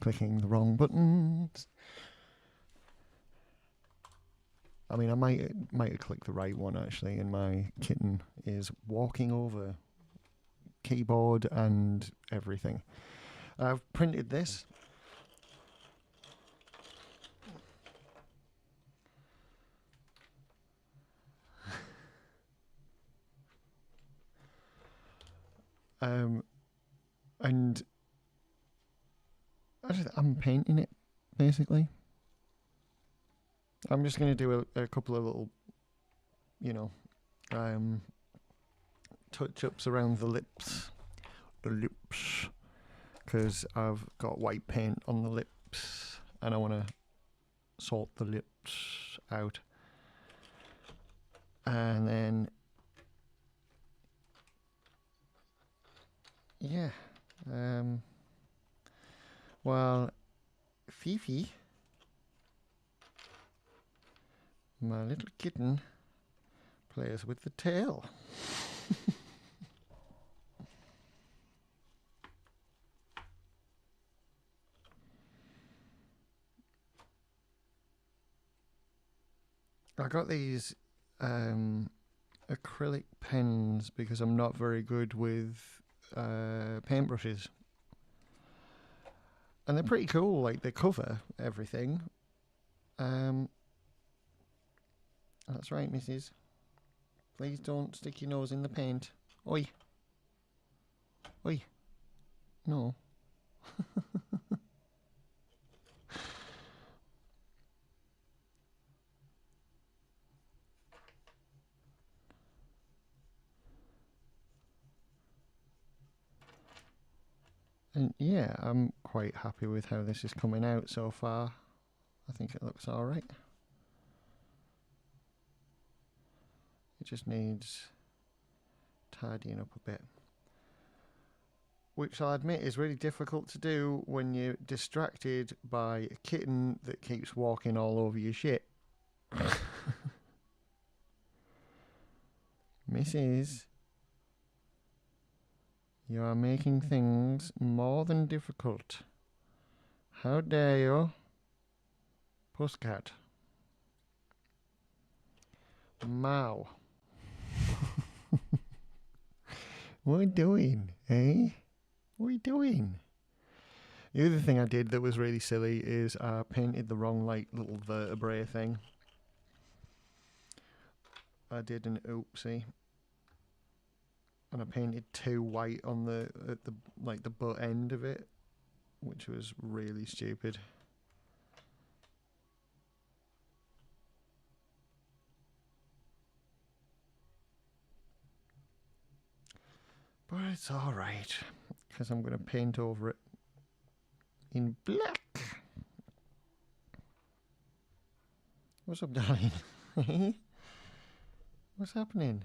clicking the wrong buttons. I mean, I might have clicked the right one actually, and my kitten is walking over keyboard and everything. I've printed this. And I'm painting it, basically. I'm just going to do a couple of little, you know, touch-ups around the lips. Because I've got white paint on the lips, and I want to sort the lips out. And then, yeah, well, Fifi, my little kitten, plays with the tail. I got these acrylic pens because I'm not very good with paintbrushes. And they're pretty cool, like they cover everything. That's right, missus. Please don't stick your nose in the paint. Oi. Oi. No. And yeah, I'm quite happy with how this is coming out so far. I think it looks alright. It just needs tidying up a bit. Which I'll admit is really difficult to do when you're distracted by a kitten that keeps walking all over your shit. Mrs. You are making things more than difficult. How dare you? Pussycat. Mow. What are we doing, eh? What are we doing? The other thing I did that was really silly is I painted the wrong like little vertebrae thing. I did an oopsie. And I painted too white on the butt end of it, which was really stupid. But it's alright, because I'm going to paint over it in black. What's up, darling? What's happening?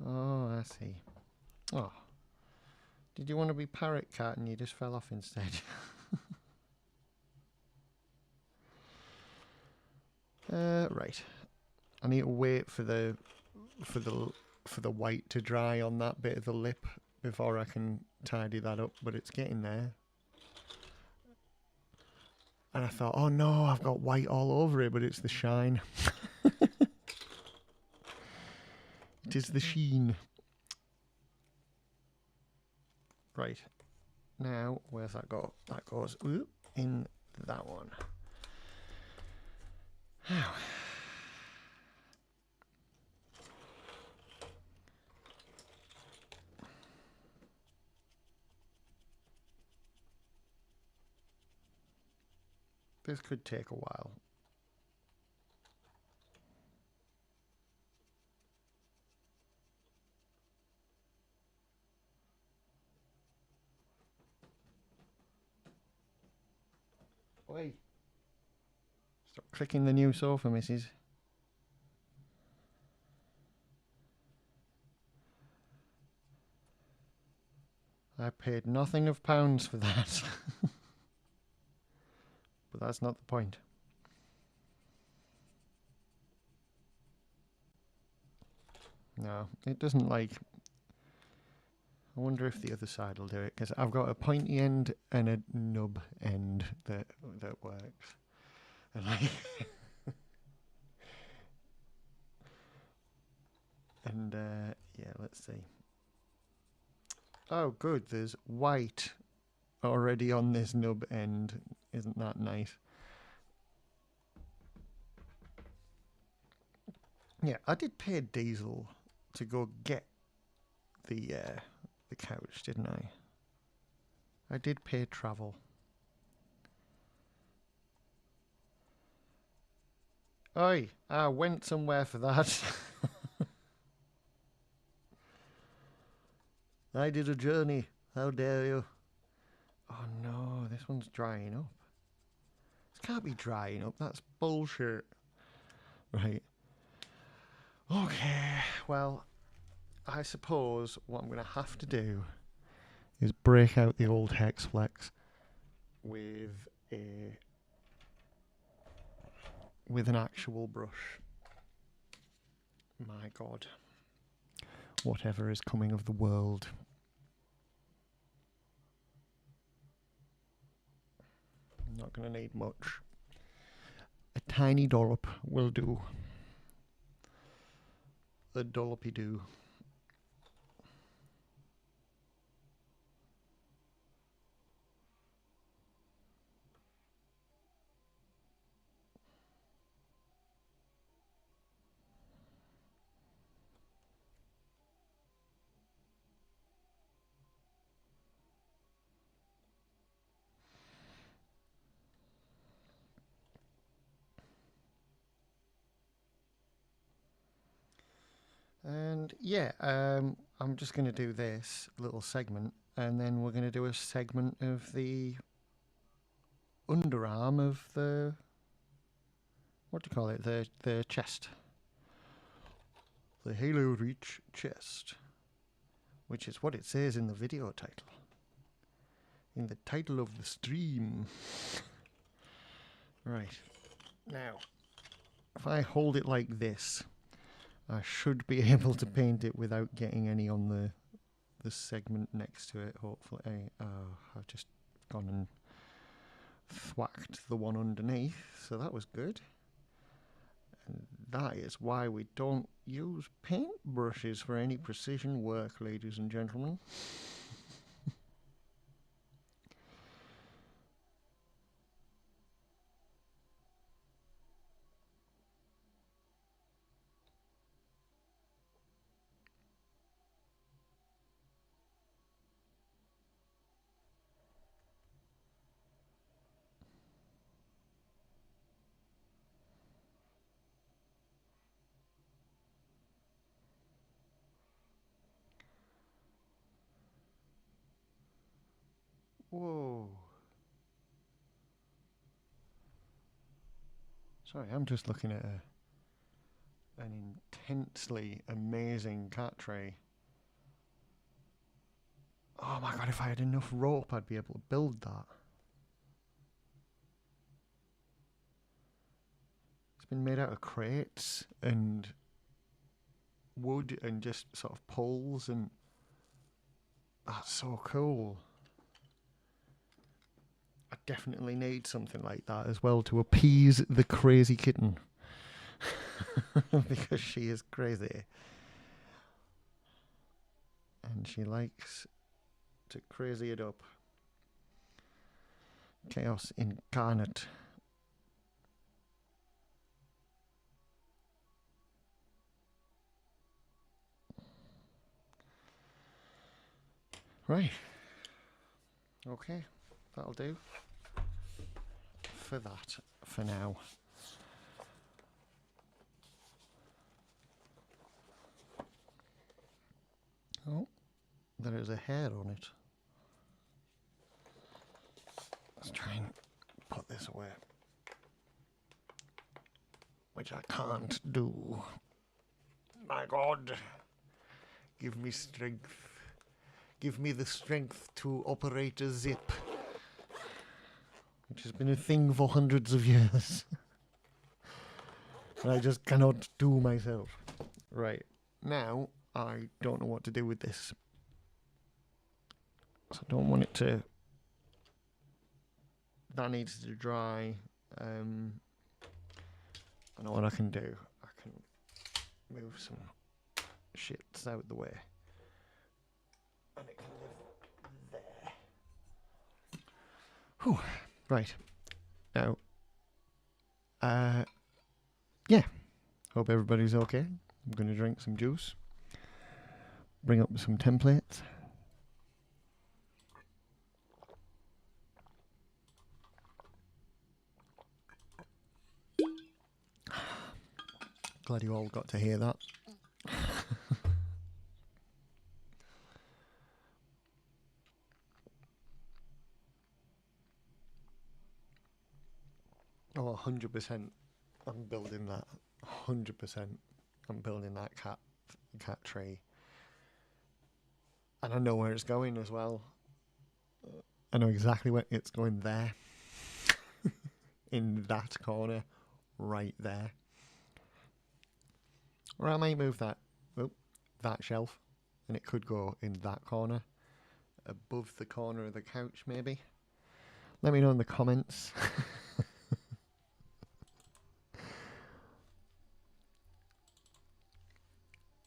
Oh, I see. Oh. Did you want to be parrot cat and you just fell off instead? Right. I need to wait for the white to dry on that bit of the lip before I can tidy that up, but it's getting there. And I thought, oh no, I've got white all over it, but it's the shine. It is the sheen. Right. Now, where's that go? That goes in that one. Now. This could take a while. Oi. Stop clicking the new sofa, missus. I paid nothing of pounds for that. But that's not the point. No, it doesn't like... I wonder if the other side will do it, because I've got a pointy end and a nub end that works. And and yeah, let's see. Oh, good. There's white already on this nub end. Isn't that nice? Yeah, I did pay diesel to go get the couch, didn't I? I did pay travel. Oi, I went somewhere for that. I did a journey. How dare you? Oh no, this one's drying up. This can't be drying up. That's bullshit. Right. Okay, well, I suppose what I'm going to have to do is break out the old Hex Flex with an actual brush. My God. Whatever is coming of the world. I'm not going to need much. A tiny dollop will do. A dollopy do. And yeah, I'm just going to do this little segment, and then we're going to do a segment of the underarm of the, what do you call it, the chest. The Halo Reach chest, which is what it says in the video title. In the title of the stream. Right. Now, if I hold it like this, I should be able to paint it without getting any on the segment next to it, hopefully. I've just gone and thwacked the one underneath, so that was good. And that is why we don't use paint brushes for any precision work, ladies and gentlemen. Whoa. Sorry, I'm just looking at an intensely amazing cat tray. Oh my God, if I had enough rope, I'd be able to build that. It's been made out of crates and wood and just sort of poles, and that's so cool. I definitely need something like that as well to appease the crazy kitten. Because she is crazy. And she likes to crazy it up. Chaos incarnate. Right. Okay, that'll do for that for now. Oh, there is a hair on it. Let's try and put this away, which I can't do. My God, give me strength. Give me the strength to operate a zip, which has been a thing for hundreds of years. And I just cannot do myself. Right, now I don't know what to do with this. So I don't want it to... That needs to dry. I know what I can do. I can move some shits out the way. And it can live there. Whew. Right. Now, yeah. Hope everybody's okay. I'm going to drink some juice. Bring up some templates. Glad you all got to hear that. Oh, 100%. I'm building that. 100%. I'm building that cat tree. And I know where it's going as well. I know exactly where it's going there. In that corner. Right there. Or I might move that shelf. And it could go in that corner. Above the corner of the couch, maybe. Let me know in the comments.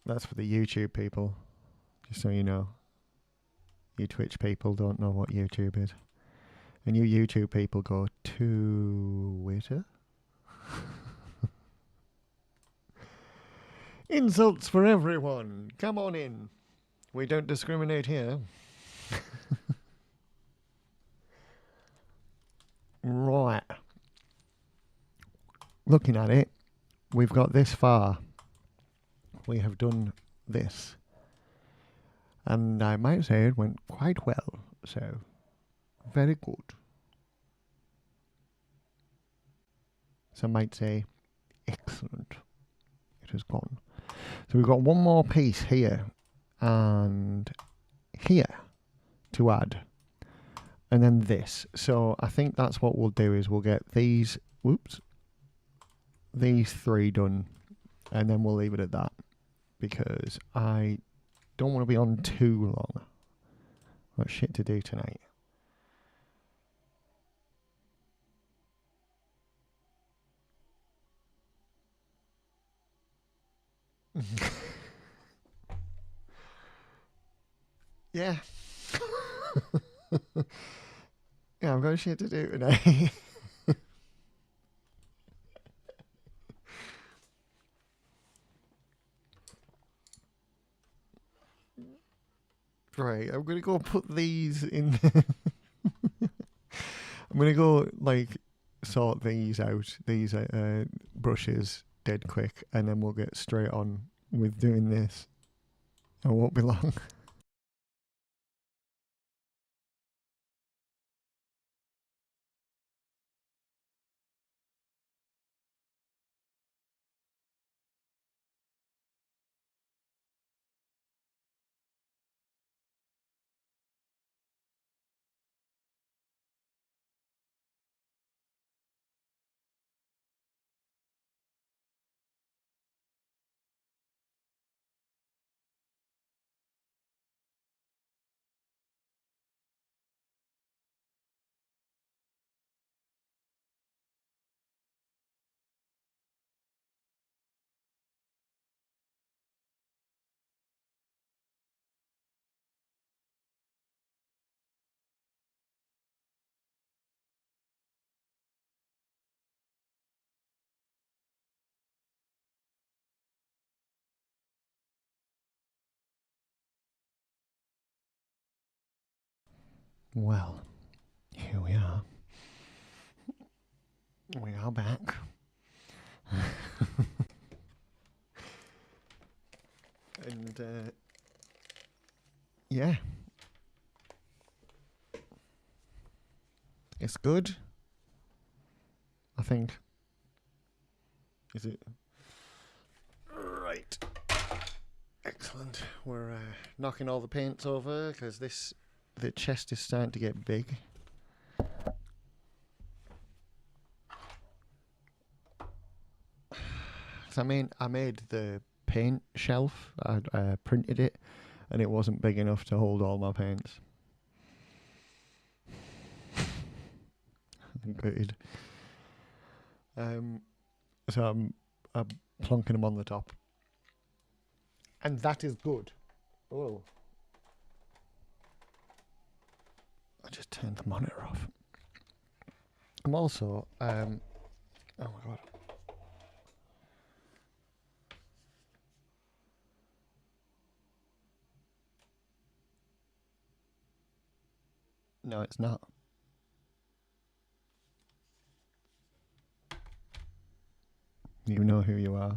That's for the YouTube people. Just so you know. You Twitch people don't know what YouTube is. And you YouTube people go Twitter? Insults for everyone. Come on in. We don't discriminate here. Right. Looking at it, we've got this far. We have done this. And I might say it went quite well. So, very good. Some might say, excellent. It has gone. So we've got one more piece here and here to add. And then this. So I think that's what we'll do is we'll get these, these three done. And then we'll leave it at that. Because I don't want to be on too long. Got shit to do tonight. Yeah. Yeah, I've got shit to do today. Right, I'm gonna go put these in. I'm gonna go like sort these out, these brushes dead quick, and then we'll get straight on with doing this. I won't be long. Well, here we are. We are back. And yeah, it's good. I think. Is it? Right. Excellent. We're knocking all the paints over because the chest is starting to get big. So I made the paint shelf. I printed it, and it wasn't big enough to hold all my paints. Good. So I'm plonking them on the top. And that is good. Oh. I just turned the monitor off. I'm also, oh my god. No, it's not. You know who you are.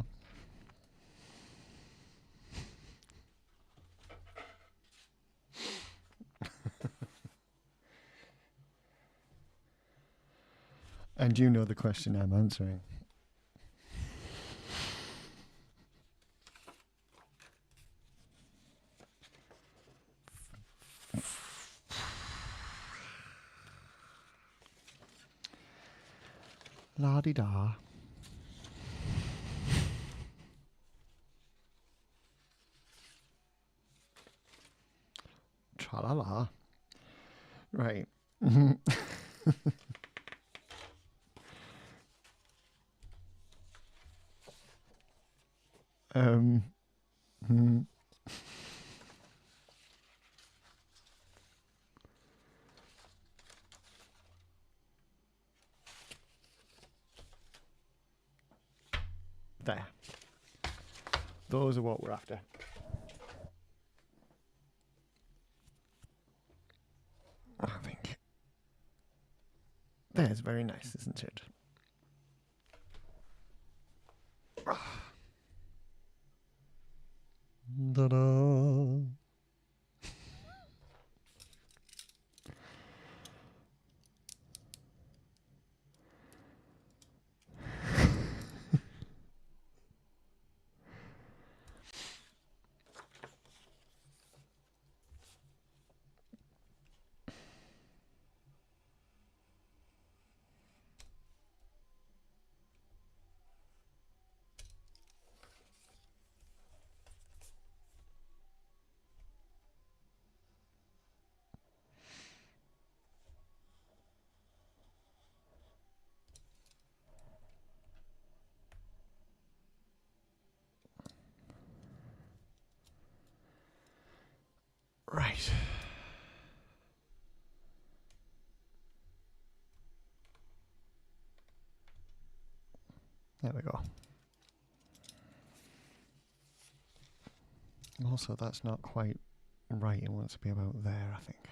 And you know the question I'm answering. La-di-da. Tra-la-la. Right. hmm. There. Those are what we're after. I think. There's very nice, isn't it? Da-da. Right. There we go. Also, that's not quite right. It wants to be about there, I think.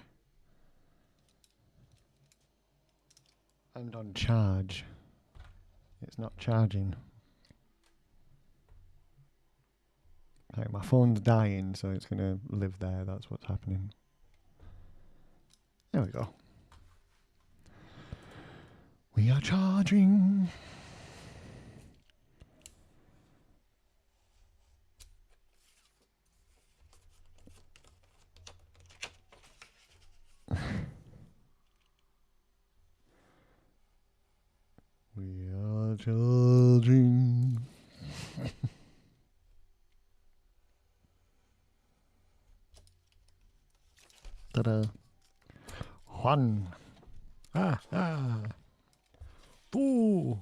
And on charge, it's not charging. Like my phone's dying, so it's going to live there. That's what's happening. There we go. We are charging. We are charging. Ta-da. Juan. Ah, ah. Two.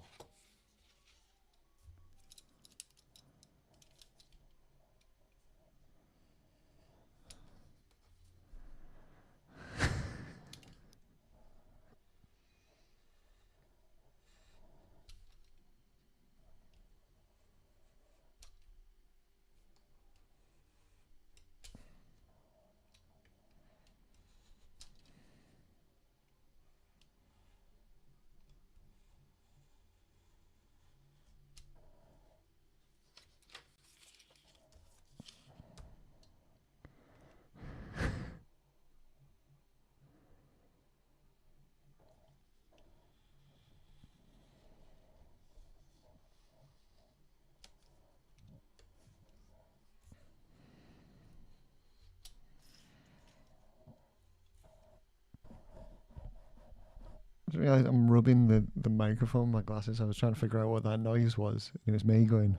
I realised I'm rubbing the microphone with my glasses. I was trying to figure out what that noise was. It was me going.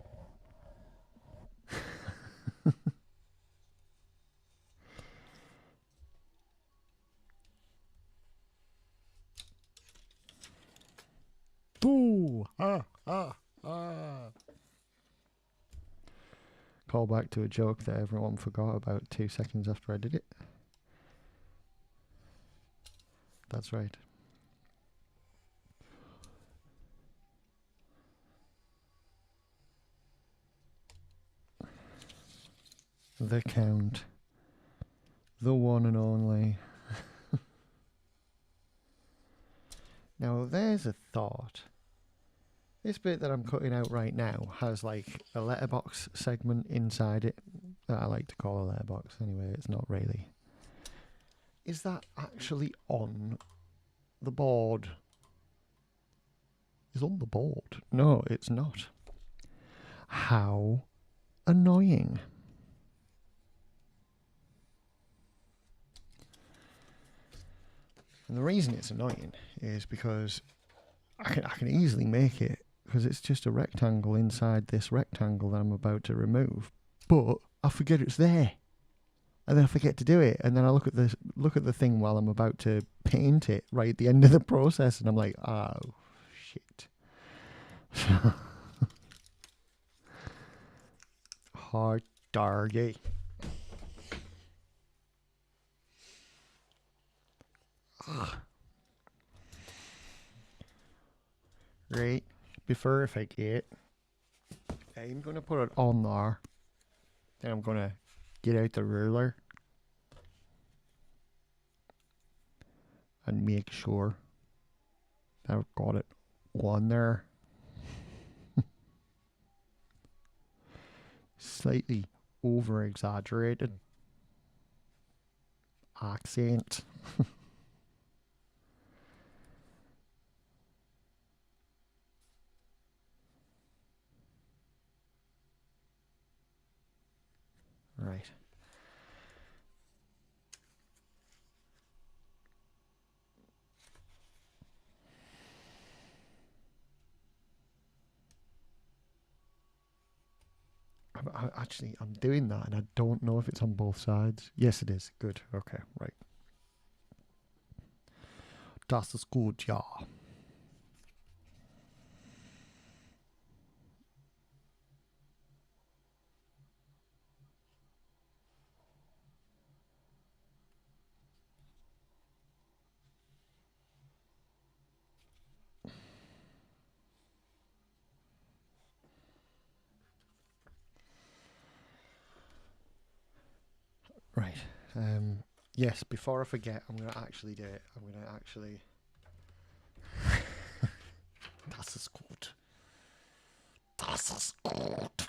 Ooh, Call back to a joke that everyone forgot about 2 seconds after I did it. That's right. The Count. The one and only. Now there's a thought. This bit that I'm cutting out right now has like a letterbox segment inside it that I like to call a letterbox. Anyway, it's not really. Is that actually on the board? It's on the board. No, it's not. How annoying. And the reason it's annoying is because I can easily make it, because it's just a rectangle inside this rectangle that I'm about to remove. But I forget it's there, and then I forget to do it, and then I look at the thing while I'm about to paint it right at the end of the process, and I'm like, oh shit. Hard dargy. Right, before I forget, I'm going to put it on there. Then I'm going to get out the ruler and make sure that I've got it on there. Slightly over exaggerated accent. Right. Actually, I'm doing that and I don't know if it's on both sides. Yes, it is. Good. Okay, right. Das ist gut, ja. Right. Yes, before I forget, I'm going to actually do it. I'm going to actually... Das ist gut. Das ist gut.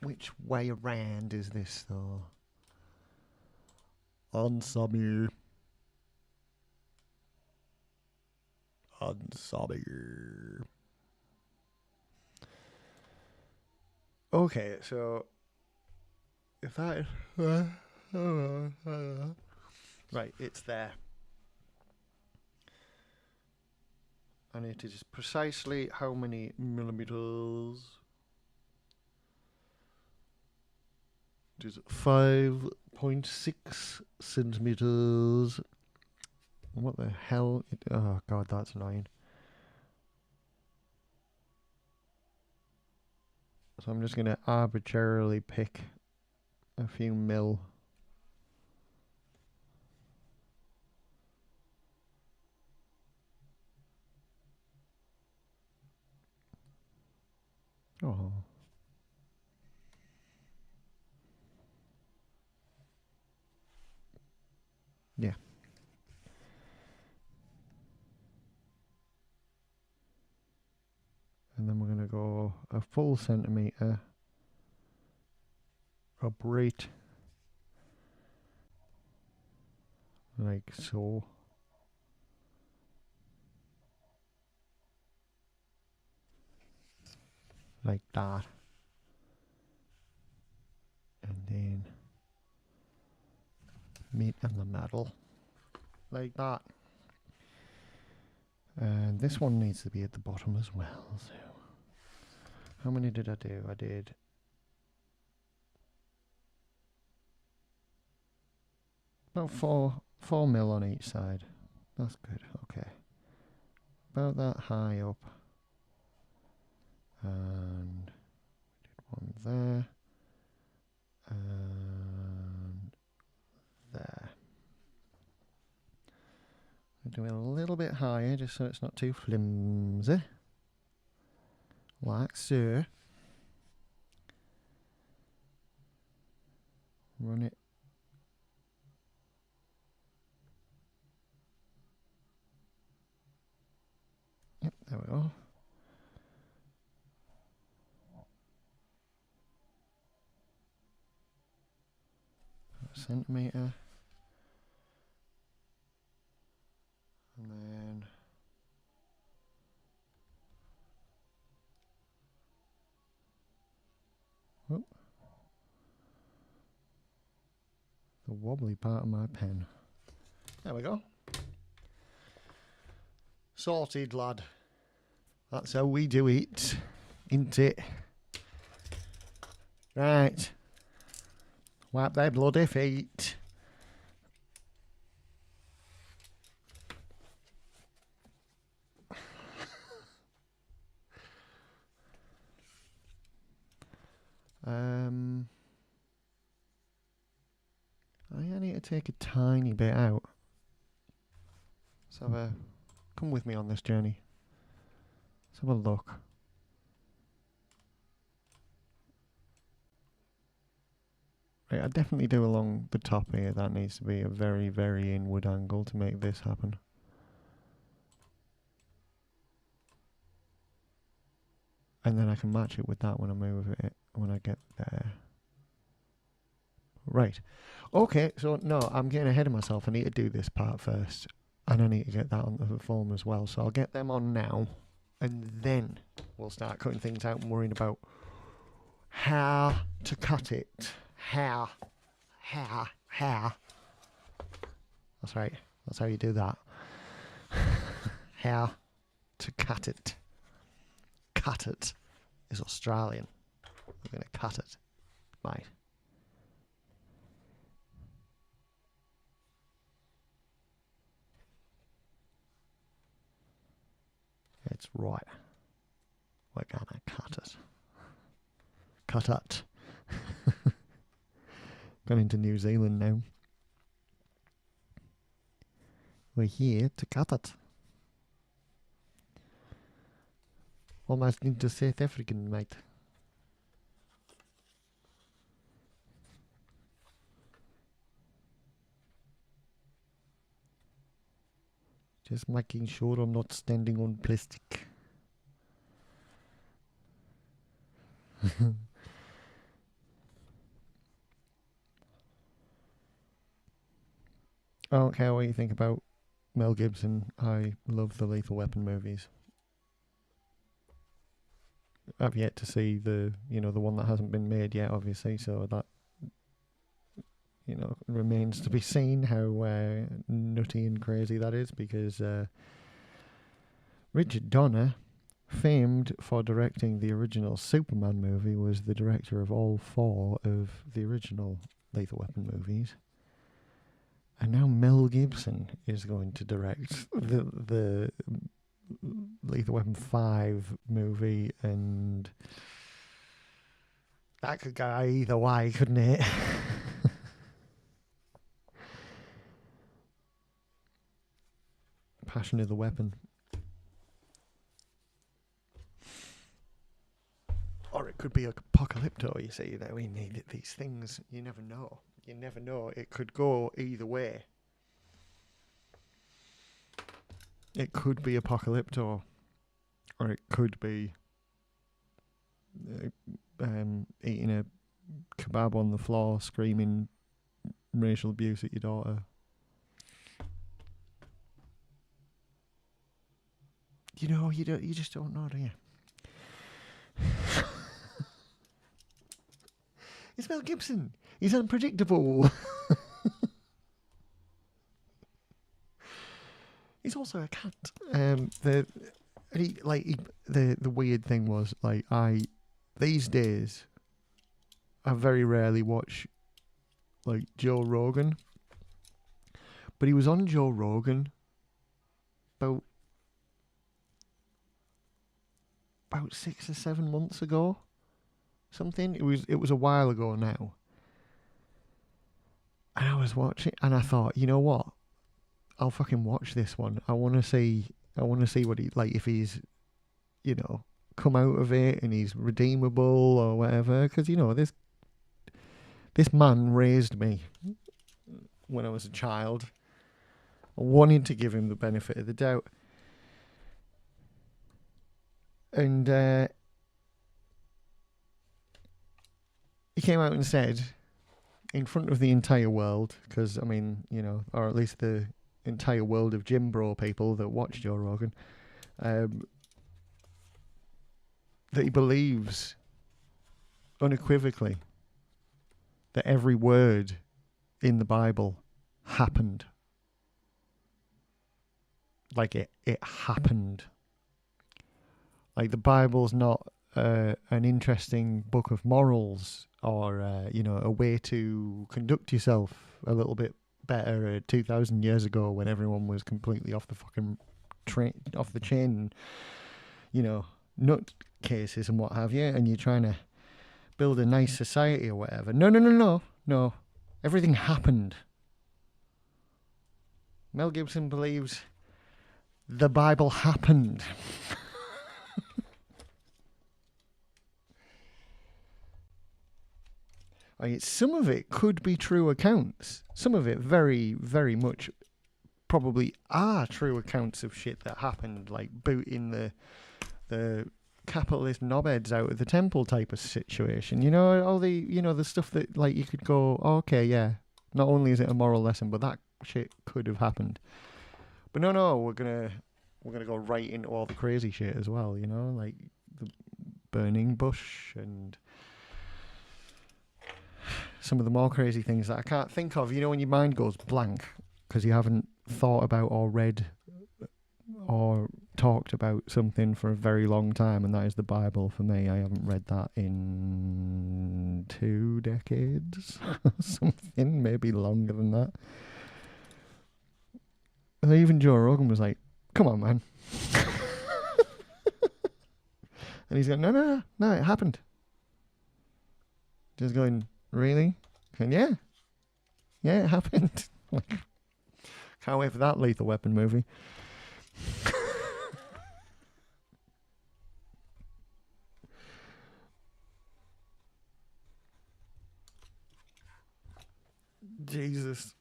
Which way around is this, though? Answer me. Answer me. Okay, so... If that... Right, it's there. And it is precisely how many millimeters? It is 5.6 centimeters. What the hell? Oh god, that's annoying. So I'm just going to arbitrarily pick a few mil. Oh. Yeah. And then we're going to go a full centimetre upright, like so. Like that. And then meet in the middle. Like that. And this one needs to be at the bottom as well. So, how many did I do? I did about 4 mil on each side. That's good. Okay. about that high up. And one there. And there. I'll do it a little bit higher just so it's not too flimsy. Like so. Run it. Yep, there we go. A centimetre. And then whoop, the wobbly part of my pen. There we go. Sorted, lad. That's how we do it, ain't it? Right. Wipe their bloody feet. I need to take a tiny bit out. So come with me on this journey. Let's have a look. Right, I definitely do along the top here. That needs to be a very, very inward angle to make this happen. And then I can match it with that when I move it, when I get there. Right. Okay, so no, I'm getting ahead of myself. I need to do this part first. And I need to get that onto the form as well. So I'll get them on now. And then we'll start cutting things out and worrying about how to cut it. How. That's right. That's how you do that. How to cut it. Cut it is Australian. We're going to cut it. Right. It's right. We're going to cut it. Cut it. Gone into New Zealand now. We're here to cut it. Almost into South African, mate. Just making sure I'm not standing on plastic. I don't care what you think about Mel Gibson. I love the Lethal Weapon movies. I've yet to see the one that hasn't been made yet, obviously, so that, remains to be seen how nutty and crazy that is, because Richard Donner, famed for directing the original Superman movie, was the director of all 4 of the original Lethal Weapon movies. And now Mel Gibson is going to direct the Lethal Weapon 5 movie, and that could go either way, couldn't it? Passion of the Weapon. Or it could be Apocalypto, you see. That we need these things. You never know. You never know. It could go either way. It could be Apocalypto, or it could be eating a kebab on the floor, screaming racial abuse at your daughter. You just don't know, do you? It's Mel Gibson. He's unpredictable. He's also a cat. The weird thing was, these days I very rarely watch Joe Rogan, but he was on Joe Rogan about about 6 or 7 months ago. Something. It was a while ago now. And I was watching, and I thought, you know what? I'll fucking watch this one. I want to see what he like. If he's, you know, come out of it and he's redeemable or whatever. Because you know this man raised me when I was a child. I wanted to give him the benefit of the doubt, and he came out and said, in front of the entire world, because I mean, you know, or at least the entire world of Jim Bro people that watch Joe Rogan, that he believes unequivocally that every word in the Bible happened. Like it happened. Like the Bible's not an interesting book of morals or you know, a way to conduct yourself a little bit better 2,000 years ago when everyone was completely off the fucking off the chain, you know, nut cases and what have you, and you're trying to build a nice society or whatever. No. Everything happened. Mel Gibson believes the Bible happened. Some of it could be true accounts. Some of it very, very much probably are true accounts of shit that happened, like booting the capitalist knobheads out of the temple type of situation. You know, all the, you know, the stuff that like you could go, oh, okay, yeah, not only is it a moral lesson, but that shit could have happened. But no, we're gonna go right into all the crazy shit as well, you know, like the burning bush and some of the more crazy things that I can't think of. You know, when your mind goes blank because you haven't thought about or read or talked about something for a very long time, and that is the Bible for me. I haven't read that in 2 decades, something, maybe longer than that. And even Joe Rogan was like, come on, man. And he's going, no, it happened. Just going, really? And yeah, it happened. Can't wait for that Lethal Weapon movie. Jesus.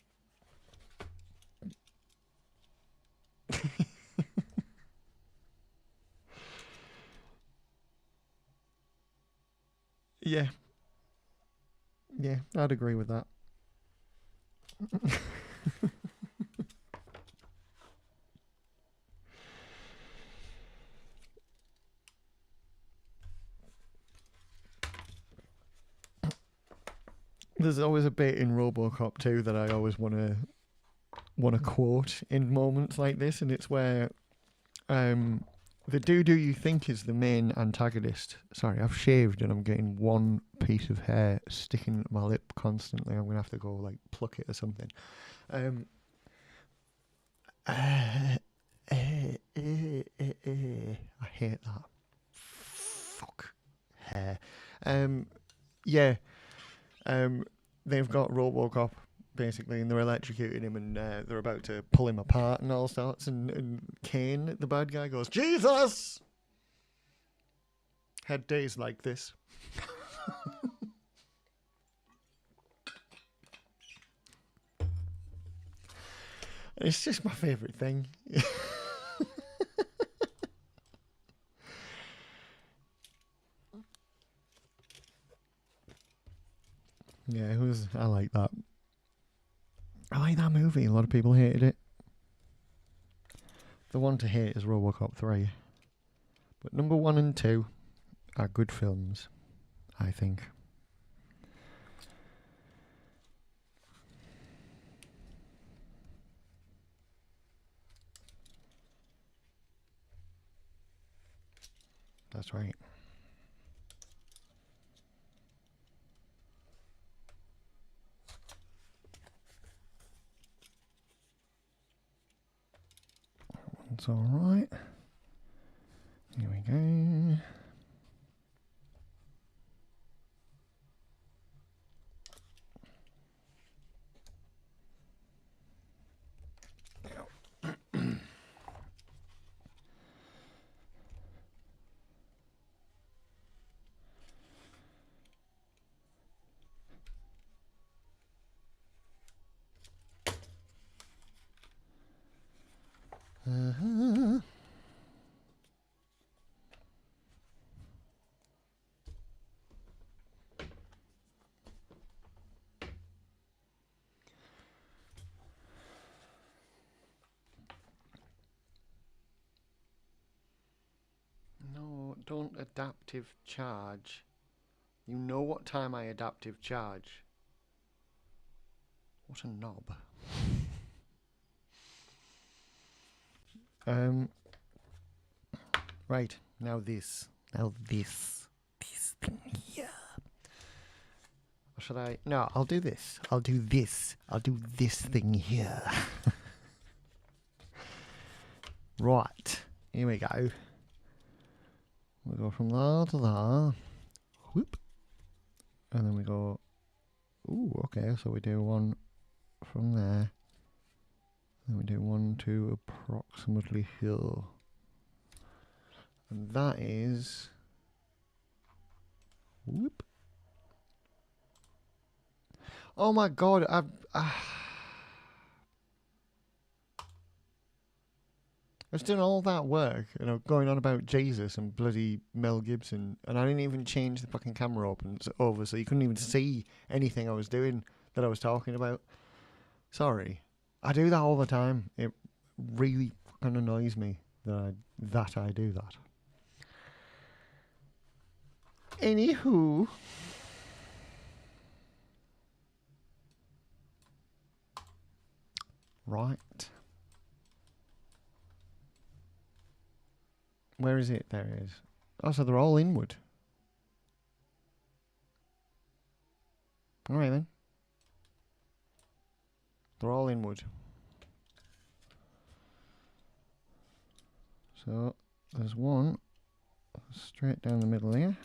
Yeah, I'd agree with that. There's always a bit in RoboCop 2 that I always want to quote in moments like this, and it's where the dude who you think is the main antagonist. Sorry, I've shaved and I'm getting one piece of hair sticking to my lip constantly. I'm gonna have to go like pluck it or something. I hate that. Fuck hair. They've got RoboCop basically, and they're electrocuting him, and they're about to pull him apart and all sorts. And Kane, the bad guy, goes, "Jesus!" Had days like this. It's just my favourite thing. Yeah, I like that. I like that movie. A lot of people hated it. The one to hate is RoboCop 3. But number 1 and 2 are good films, I think. That's right. It's alright. Here we go. Don't adaptive charge. You know what time I adaptive charge. What a knob. Right, now this. Now this. This thing here. Or should I? No, I'll do this. I'll do this. I'll do this thing here. Right, here we go. We go from there to there. Whoop. And then we go. Ooh, okay, so we do one from there. Then we do one to approximately here. And that is. Whoop. Oh my god, I was doing all that work, you know, going on about Jesus and bloody Mel Gibson, and I didn't even change the fucking camera over, so you couldn't even see anything I was doing that I was talking about. Sorry. I do that all the time. It really fucking annoys me that I do that. Anywho. Right. Where is it? There it is. Oh, so they're all inward. Alright then. They're all inward. So, there's one straight down the middle here.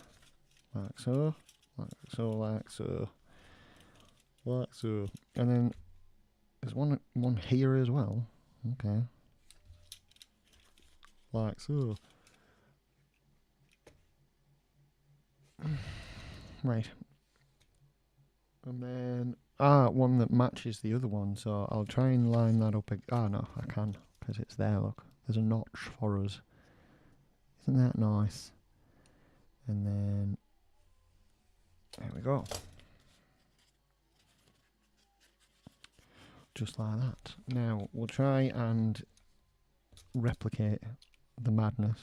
Like so. Like so, like so. Like so. And then there's one here as well. Okay. Like so. Right. And then one that matches the other one, so I'll try and line that up. No, I can, because it's there, look. There's a notch for us. Isn't that nice? And then there we go. Just like that. Now we'll try and replicate the madness.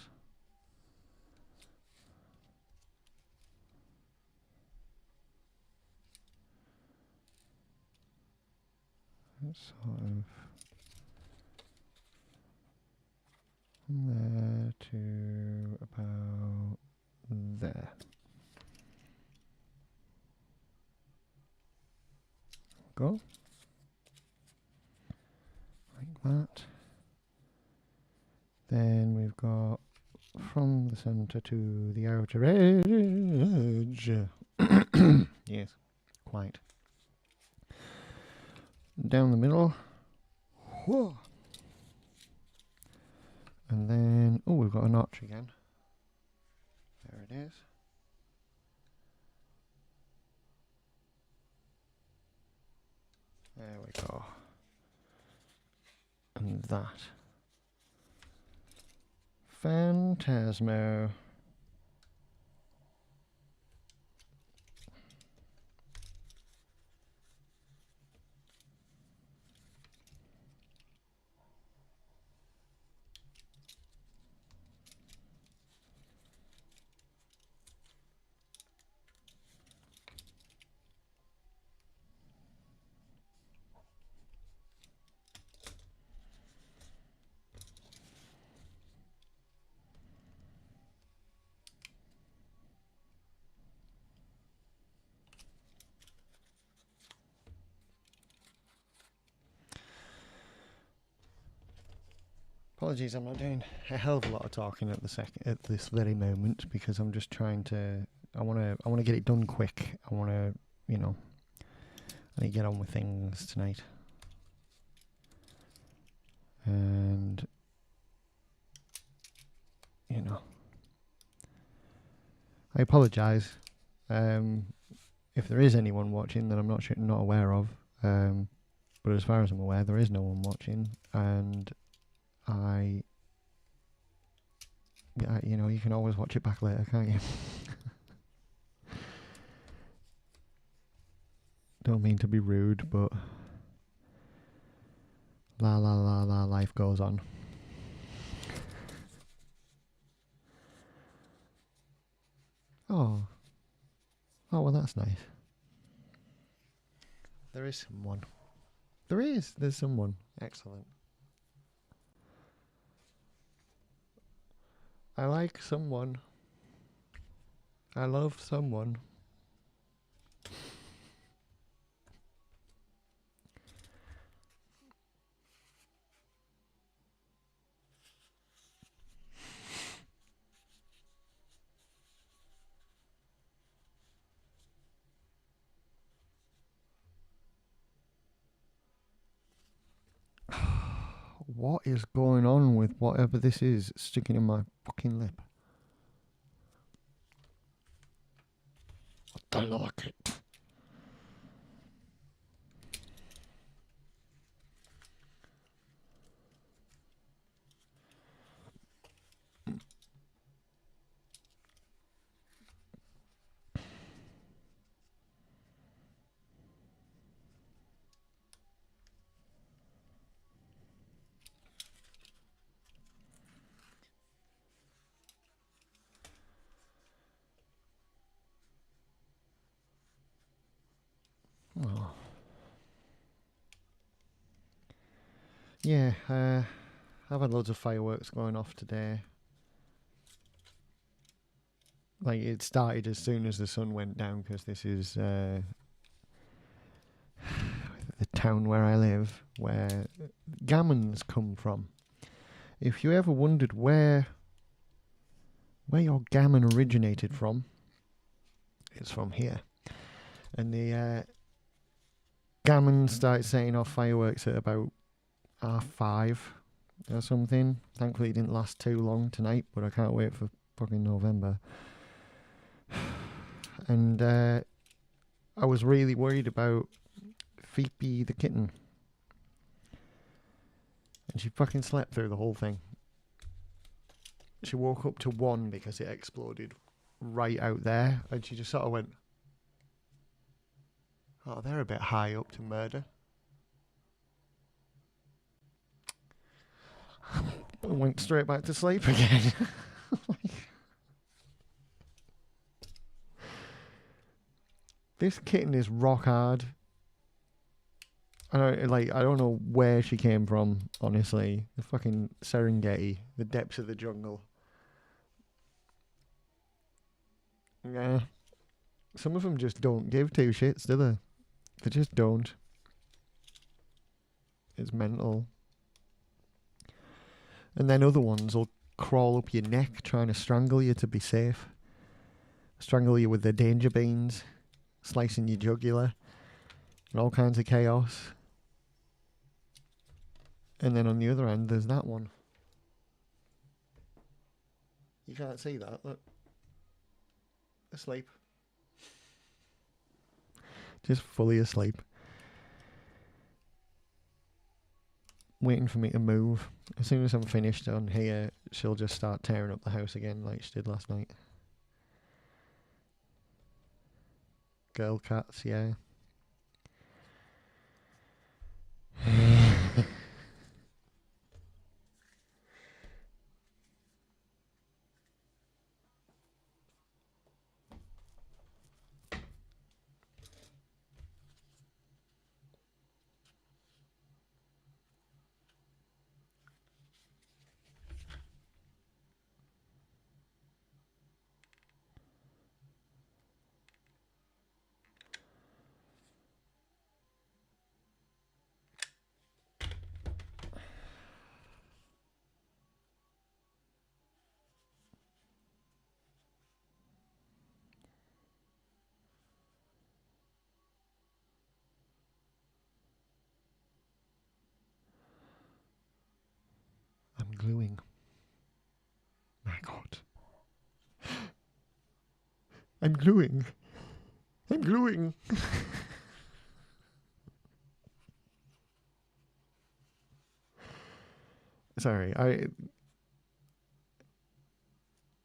Sort of from there to about there. Go. Like that. Then we've got from the centre to the outer edge. Yes, quite. Down the middle. Whoa. And then, oh, we've got a notch again. There it is. There we go. And that. Phantasmo. Apologies, I'm not doing a hell of a lot of talking at this very moment, because I'm just trying to. I want to get it done quick. I want to, I need to get on with things tonight. And I apologise if there is anyone watching that I'm not aware of. But as far as I'm aware, there is no one watching, and you can always watch it back later, can't you? Don't mean to be rude, but life goes on. Oh. Oh, well, that's nice. There is someone. There's someone. Excellent. I like someone. I love someone. What is going on with whatever this is sticking in my fucking lip? I don't like it. Oh. Yeah, I've had loads of fireworks going off today. Like, it started as soon as the sun went down, because this is the town where I live, where gammons come from. If you ever wondered where your gammon originated from, it's from here. And the gammon started setting off fireworks at about 5:30 or something. Thankfully, it didn't last too long tonight, but I can't wait for fucking November. And I was really worried about Phoebe the kitten. And she fucking slept through the whole thing. She woke up to 1 because it exploded right out there, and she just sort of went, oh, they're a bit high up to murder. And went straight back to sleep again. This kitten is rock hard. I don't know where she came from, honestly. The fucking Serengeti, the depths of the jungle. Yeah. Some of them just don't give two shits, do they? They just don't. It's mental. And then other ones will crawl up your neck trying to strangle you to be safe. Strangle you with their danger beans, slicing your jugular, and all kinds of chaos. And then on the other end, there's that one. You can't see that, look. Asleep. Just fully asleep. Waiting for me to move. As soon as I'm finished on here, she'll just start tearing up the house again like she did last night. Girl cats, yeah. I'm gluing. My God. I'm gluing. I'm gluing. Sorry,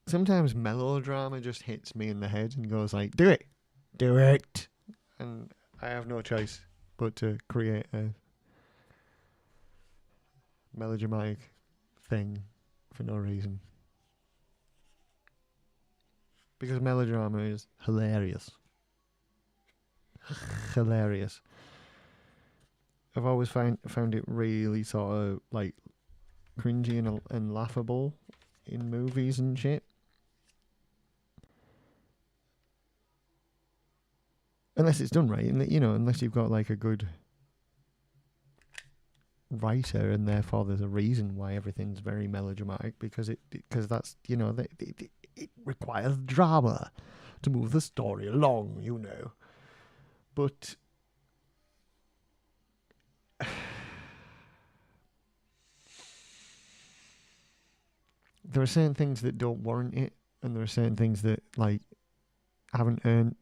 sometimes melodrama just hits me in the head and goes like, do it, and I have no choice but to create a melodramatic thing for no reason. Because melodrama is hilarious. Hilarious. I've always found it really sort of like cringy and laughable in movies and shit. Unless it's done right, you know, unless you've got like a good writer, and therefore there's a reason why everything's very melodramatic, because that's, you know, it requires drama to move the story along, you know. But there are certain things that don't warrant it, and there are certain things that like haven't earned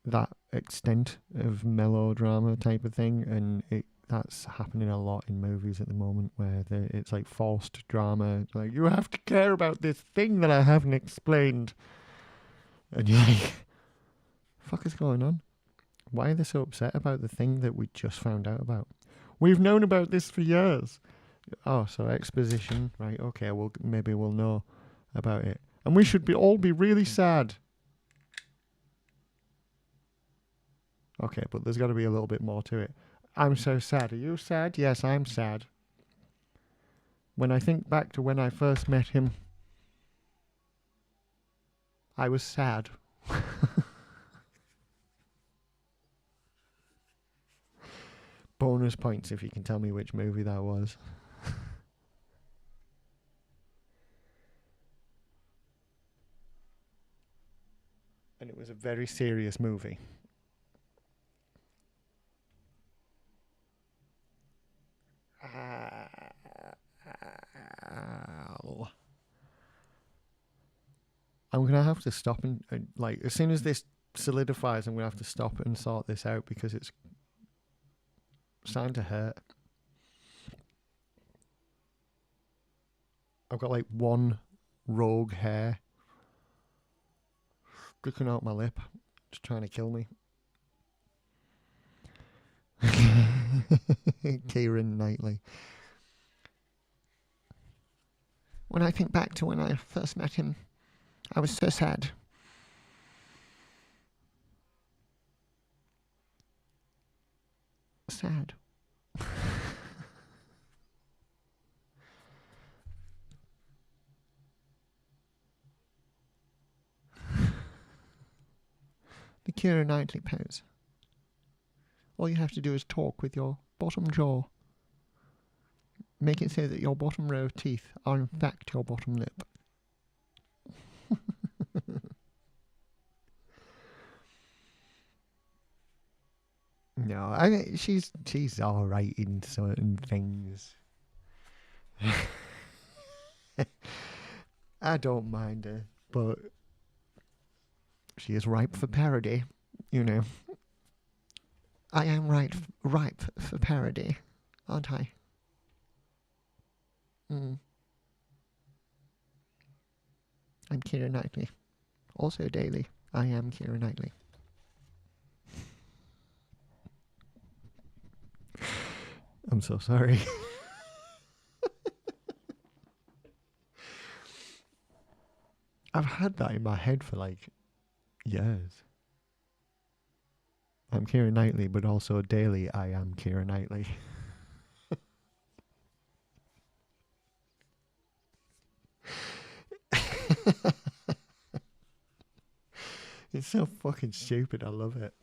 that extent of melodrama type of thing, and that's happening a lot in movies at the moment, where it's like forced drama. Like, you have to care about this thing that I haven't explained, and you're like, fuck is going on? Why are they so upset about the thing that we just found out about? We've known about this for years. Oh, so exposition, right? Okay, well, maybe we'll know about it, and we should all be really sad. Okay, but there's got to be a little bit more to it. I'm so sad. Are you sad? Yes, I'm sad. When I think back to when I first met him, I was sad. Bonus points if you can tell me which movie that was. And it was a very serious movie. Ow. I'm going to have to stop and like, as soon as this solidifies, I'm going to have to stop and sort this out, because it's starting to hurt. I've got like one rogue hair sticking out my lip, just trying to kill me. Kieran Knightley. When I think back to when I first met him, I was so sad. Sad. The Keira Knightley pose. All you have to do is talk with your bottom jaw. Make it so that your bottom row of teeth are in fact your bottom lip. No, I mean, she's all right in certain things. I don't mind her, but she is ripe for parody, you know. I am ripe for parody, aren't I? I'm Keira Knightley. Also daily, I am Keira Knightley. I'm so sorry. I've had that in my head for like years. I'm Keira Knightley, but also daily I am Keira Knightley. It's so fucking stupid. I love it.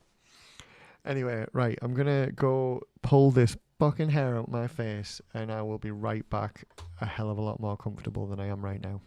Anyway, right, I'm gonna go pull this fucking hair out my face, and I will be right back, a hell of a lot more comfortable than I am right now.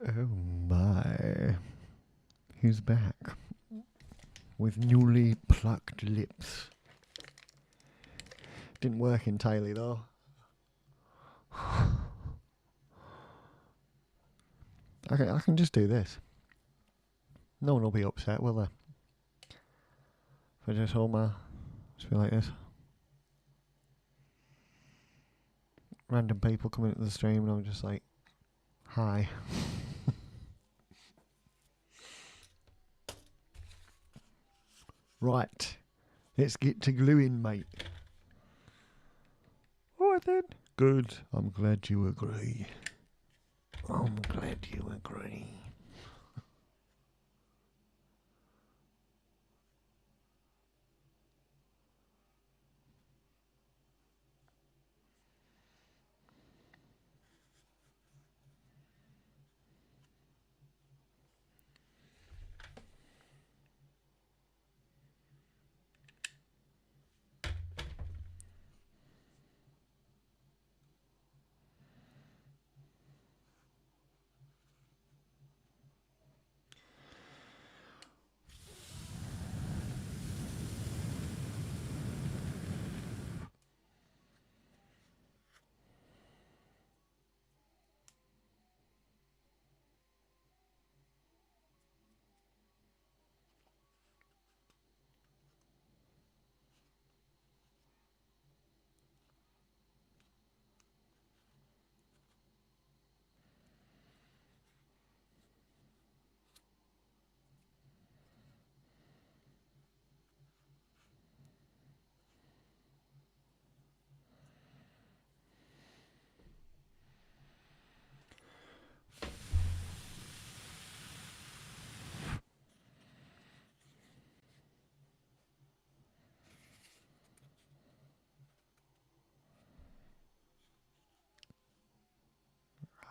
Oh my. He's back. With newly plucked lips. Didn't work entirely though. Okay, I can just do this. No one will be upset, will they? If I just hold my... Just be like this. Random people coming into the stream and I'm just like, hi. Right. Let's get to gluing, mate. Alright then. Good. I'm glad you agree. I'm glad you agree.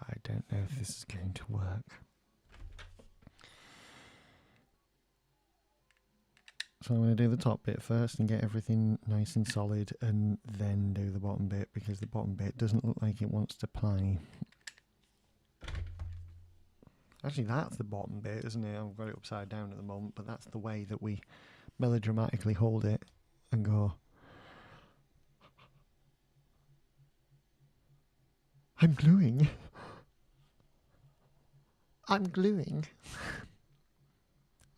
I don't know if this is going to work. So I'm going to do the top bit first and get everything nice and solid and then do the bottom bit because the bottom bit doesn't look like it wants to play. Actually, that's the bottom bit, isn't it? I've got it upside down at the moment, but that's the way that we melodramatically hold it and go, I'm gluing. I'm gluing.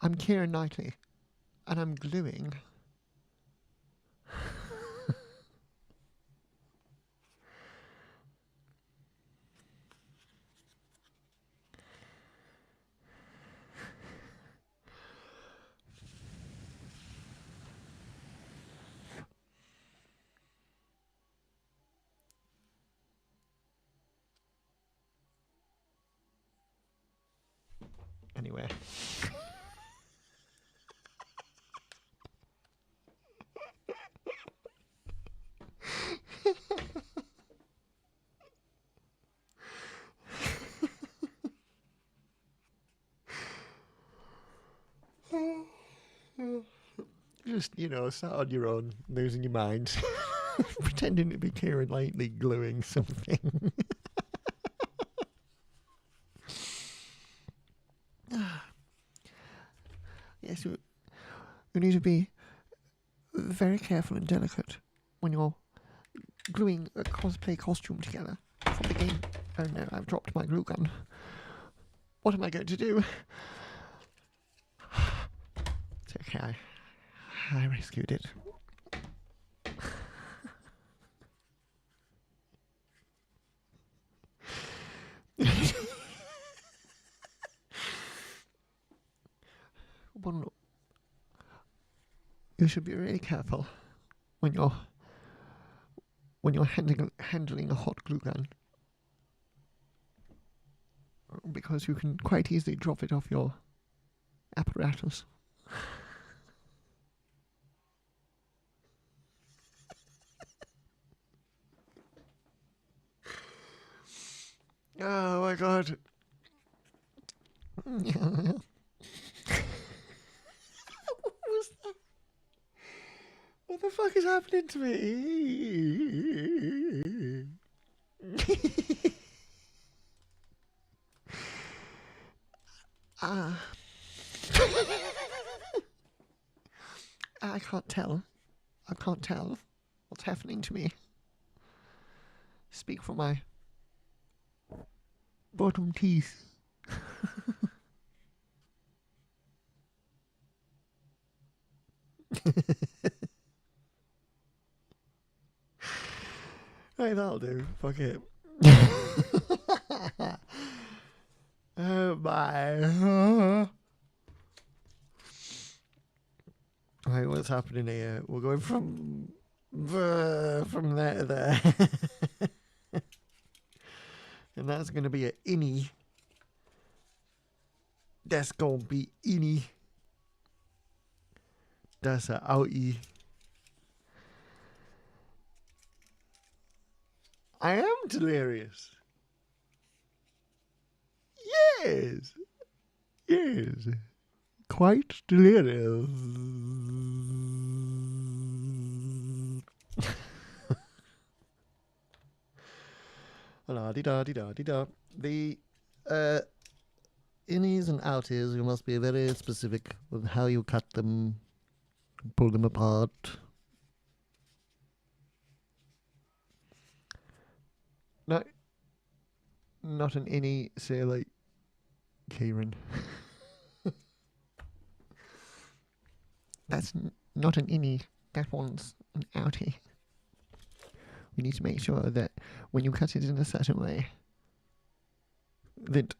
I'm Keira Knightley, and I'm gluing. Anyway. Just, you know, sat on your own, losing your mind, pretending to be Keira Knightley gluing something. Yes, you need to be very careful and delicate when you're gluing a cosplay costume together from the game. Oh no, I've dropped my glue gun. What am I going to do? It's okay, I rescued it. Well, you should be really careful when you're handling a hot glue gun, because you can quite easily drop it off your apparatus. Oh my god. What was that? What the fuck is happening to me? I can't tell. I can't tell what's happening to me. Speak for my bottom teeth. Right, that'll do. Fuck it. Bye. Right, what's happening here? We're going from there to there. And that's going to be a innie. That's going to be innie. That's a outie. I am delirious. Yes. Yes. Quite delirious. La-di-da-di-da-di-da. The innies and outies, you must be very specific with how you cut them, pull them apart. Not an innie, say like Kieran. That's not an innie, that one's an outie. We need to make sure that when you cut it in a certain way, that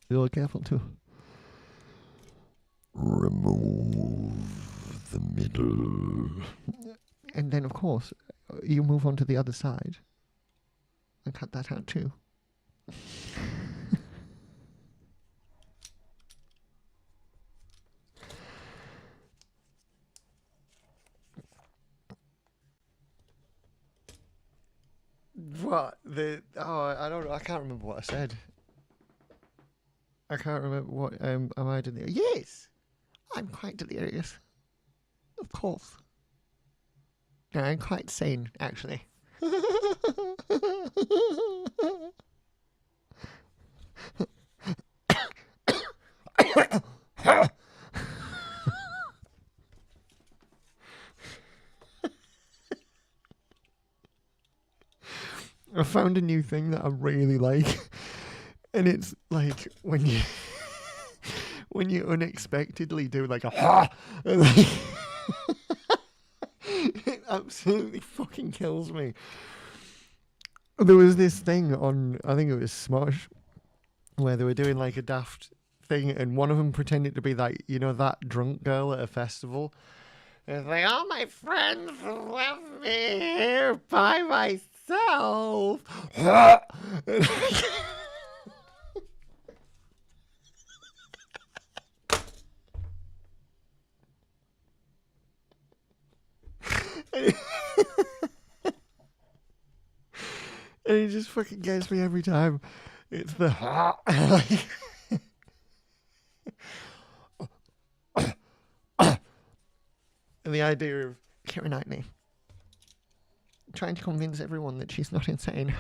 you're careful to remove the middle. And then, of course, you move on to the other side and cut that out too. What? I don't know. I can't remember what I said. I can't remember what, am I delirious? Yes! I'm quite delirious. Of course. No, I'm quite sane, actually. I found a new thing that I really like, and it's like when you unexpectedly do like a ha, and like it absolutely fucking kills me. There was this thing on, I think it was Smosh, where they were doing like a daft thing, and one of them pretended to be like, you know, that drunk girl at a festival. And like, all my friends left me here by myself. And it just fucking gets me every time. It's the and the idea of Keira Knightley trying to convince everyone that she's not insane.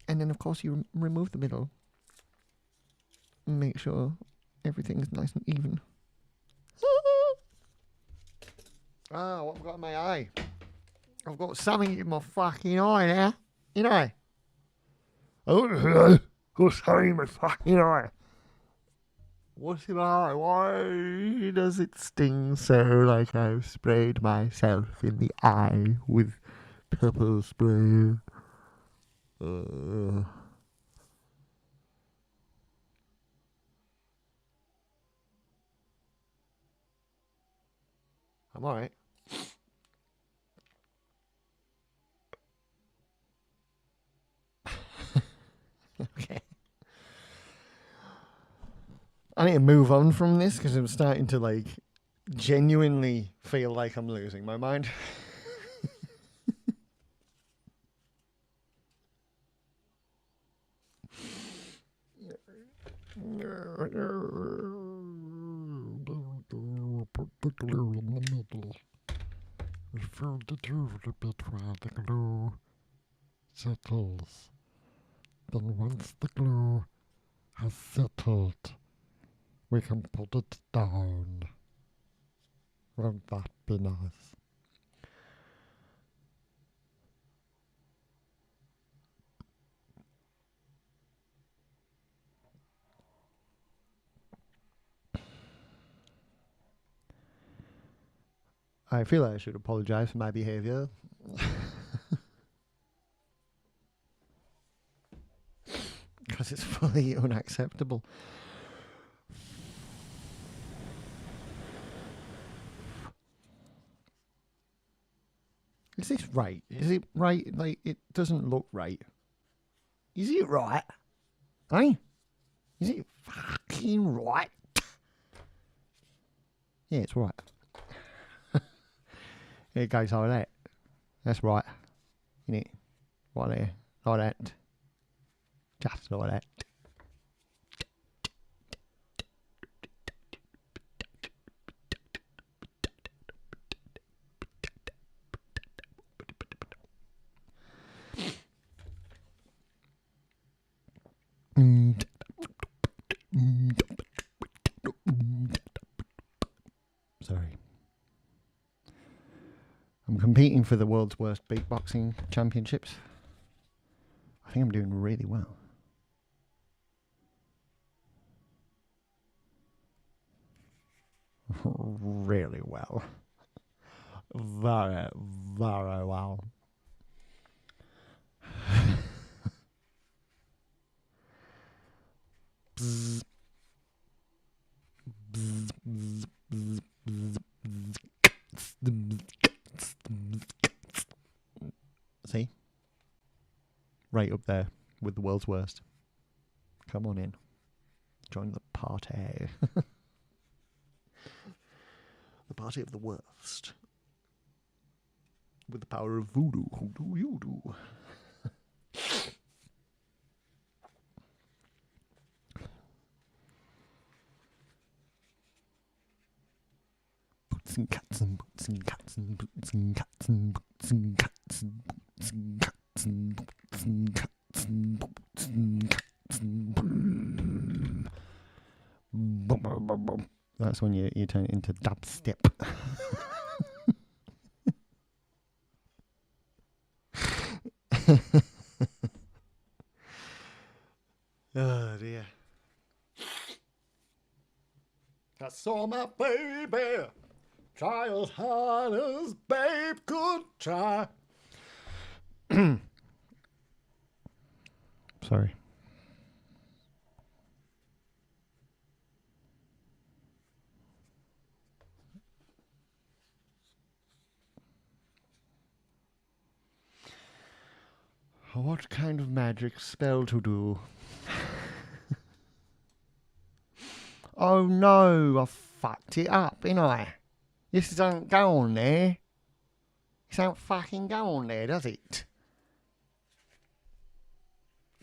And then, of course, you remove the middle. Make sure everything's nice and even. What have I got in my eye? I've got something in my fucking eye now. You know? Oh, got something in my fucking eye. What's in my eye? Why does it sting so like I've sprayed myself in the eye with pepper spray? I'm alright. Okay. I need to move on from this because I'm starting to like genuinely feel like I'm losing my mind. the glue in the middle. We fold it over a bit while the glue settles. Then once the glue has settled, we can put it down. Won't that be nice? I feel like I should apologise for my behaviour. Because it's fully unacceptable. Is this right? Is it right? Like, it doesn't look right. Is it right? Eh? Is it fucking right? Yeah, it's right. It goes like that. That's right. Isn't it? Right there. Like that. Just like that. Sorry. I'm competing for the world's worst beatboxing championships. I think I'm doing really well. Really well. Very, very well. Bzz. Bzz, bzz, bzz, bzz, bzz. See? Right up there with the world's worst. Come on in. Join the party. The party of the worst. With the power of voodoo. Who do you do? Boots and cats and boots and cats and boots and cats and boots and cats and boots and cats and boots and cats and boots and cats and boom. Boom, boom, boom, boom. That's when you turn it into dubstep. Oh dear. I saw my baby try as hard as babe could try. Sorry. What kind of magic spell to do? Oh no, I fucked it up, ain't I? This doesn't go on there. This don't fucking go on there, does it?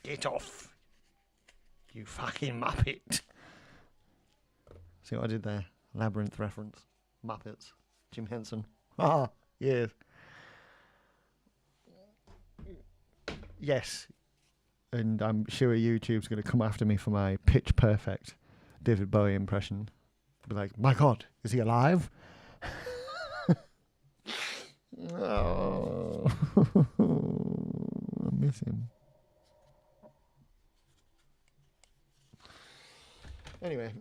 Get off, you fucking muppet. See what I did there? Labyrinth reference. Muppets. Jim Henson. Ah, yes. Yes. And I'm sure YouTube's going to come after me for my pitch perfect David Bowie impression. Be like, my God, is he alive? Oh, I miss him. Anyway,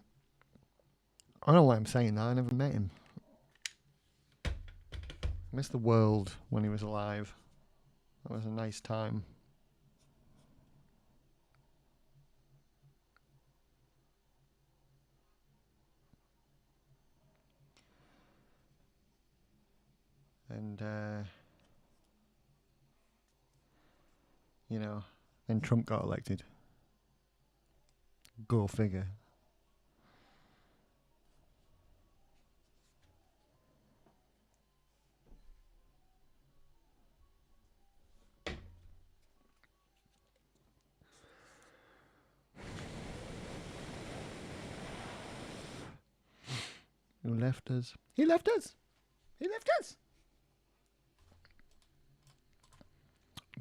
I don't know why I'm saying that. I never met him. I miss the world when he was alive. That was a nice time. And, you know, then Trump got elected. Go figure. Who left us? He left us! He left us!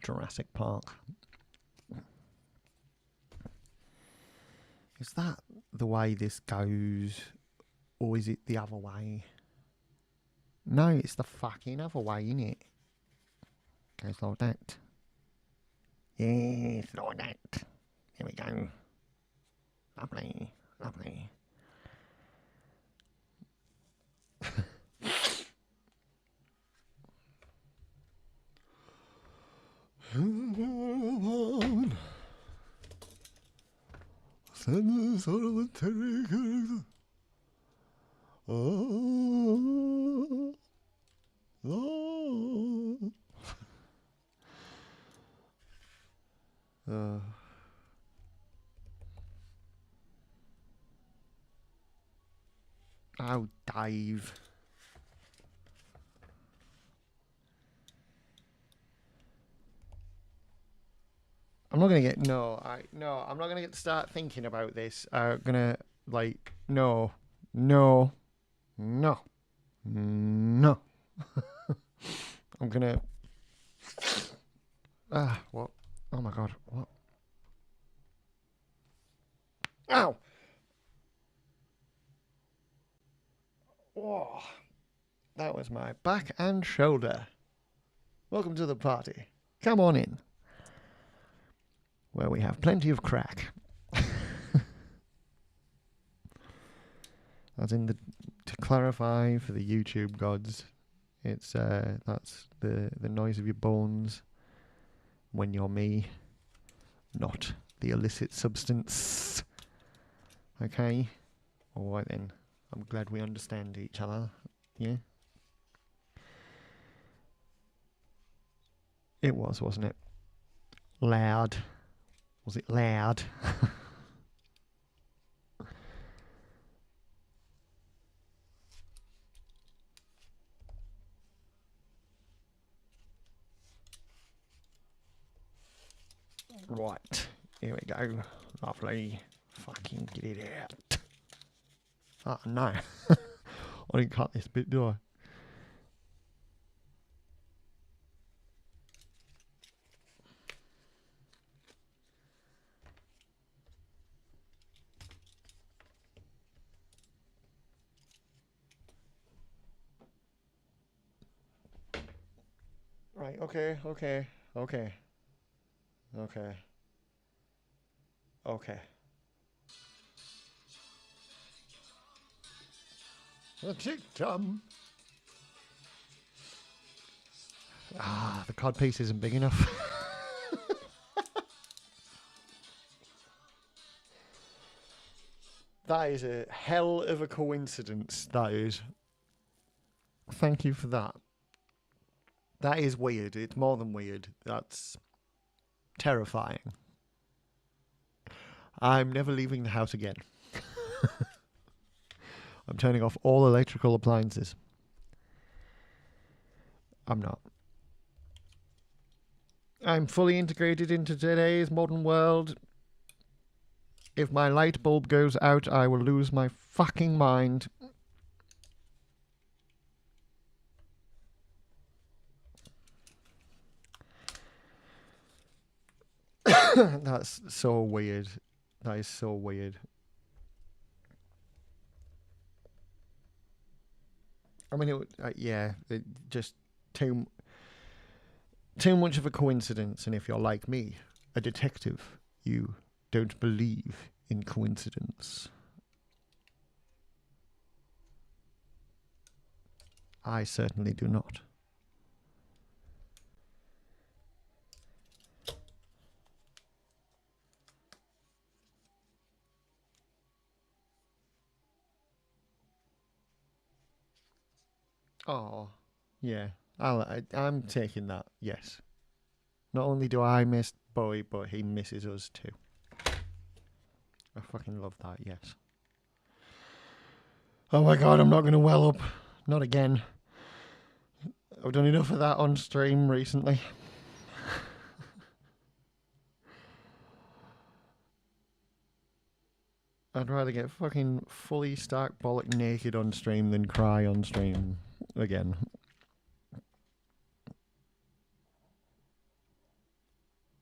Jurassic Park. Is that the way this goes? Or is it the other way? No, it's the fucking other way, innit? Goes like that. Yes, like that. Here we go. Lovely, lovely. Oh, Dave. I'm not gonna get I'm not gonna get to start thinking about this. I'm gonna like no. I'm gonna what? Oh my god, what? Ow! Oh, that was my back and shoulder. Welcome to the party. Come on in. Where we have plenty of crack. As in to clarify for the YouTube gods, it's that's the noise of your bones when you're me, not the illicit substance. Okay? Alright then. I'm glad we understand each other. Yeah? It was, wasn't it? Loud. Was it loud? Right. Here we go. Lovely. Fucking get it out. Oh, no. I didn't cut this bit, do I? Right, okay. A tick-tum. The cod piece isn't big enough. That is a hell of a coincidence, that is. Thank you for that. That is weird. It's more than weird. That's terrifying. I'm never leaving the house again. I'm turning off all electrical appliances. I'm not. I'm fully integrated into today's modern world. If my light bulb goes out, I will lose my fucking mind. That's so weird. That is so weird. I mean, it just too much of a coincidence. And if you're like me, a detective, you don't believe in coincidence. I certainly do not. Oh, yeah. I'm taking that, yes. Not only do I miss Bowie, but he misses us too. I fucking love that, yes. Oh my god, I'm not going to well up. Not again. I've done enough of that on stream recently. I'd rather get fucking fully stark bollock naked on stream than cry on stream again.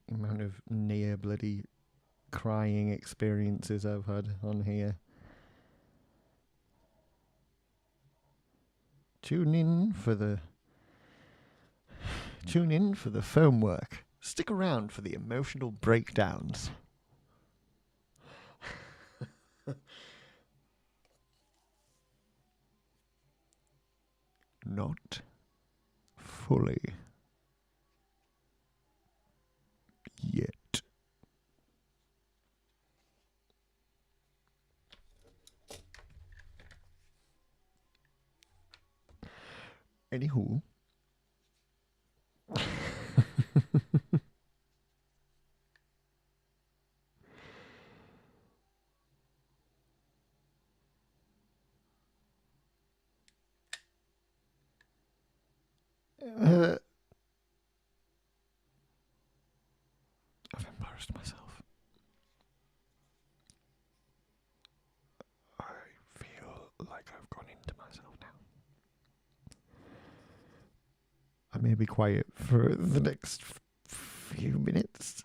The amount of near bloody crying experiences I've had on here. Tune in for the phone work. Stick around for the emotional breakdowns. Not fully yet. Anywho. I've embarrassed myself. I feel like I've gone into myself now. I may be quiet for the next few minutes.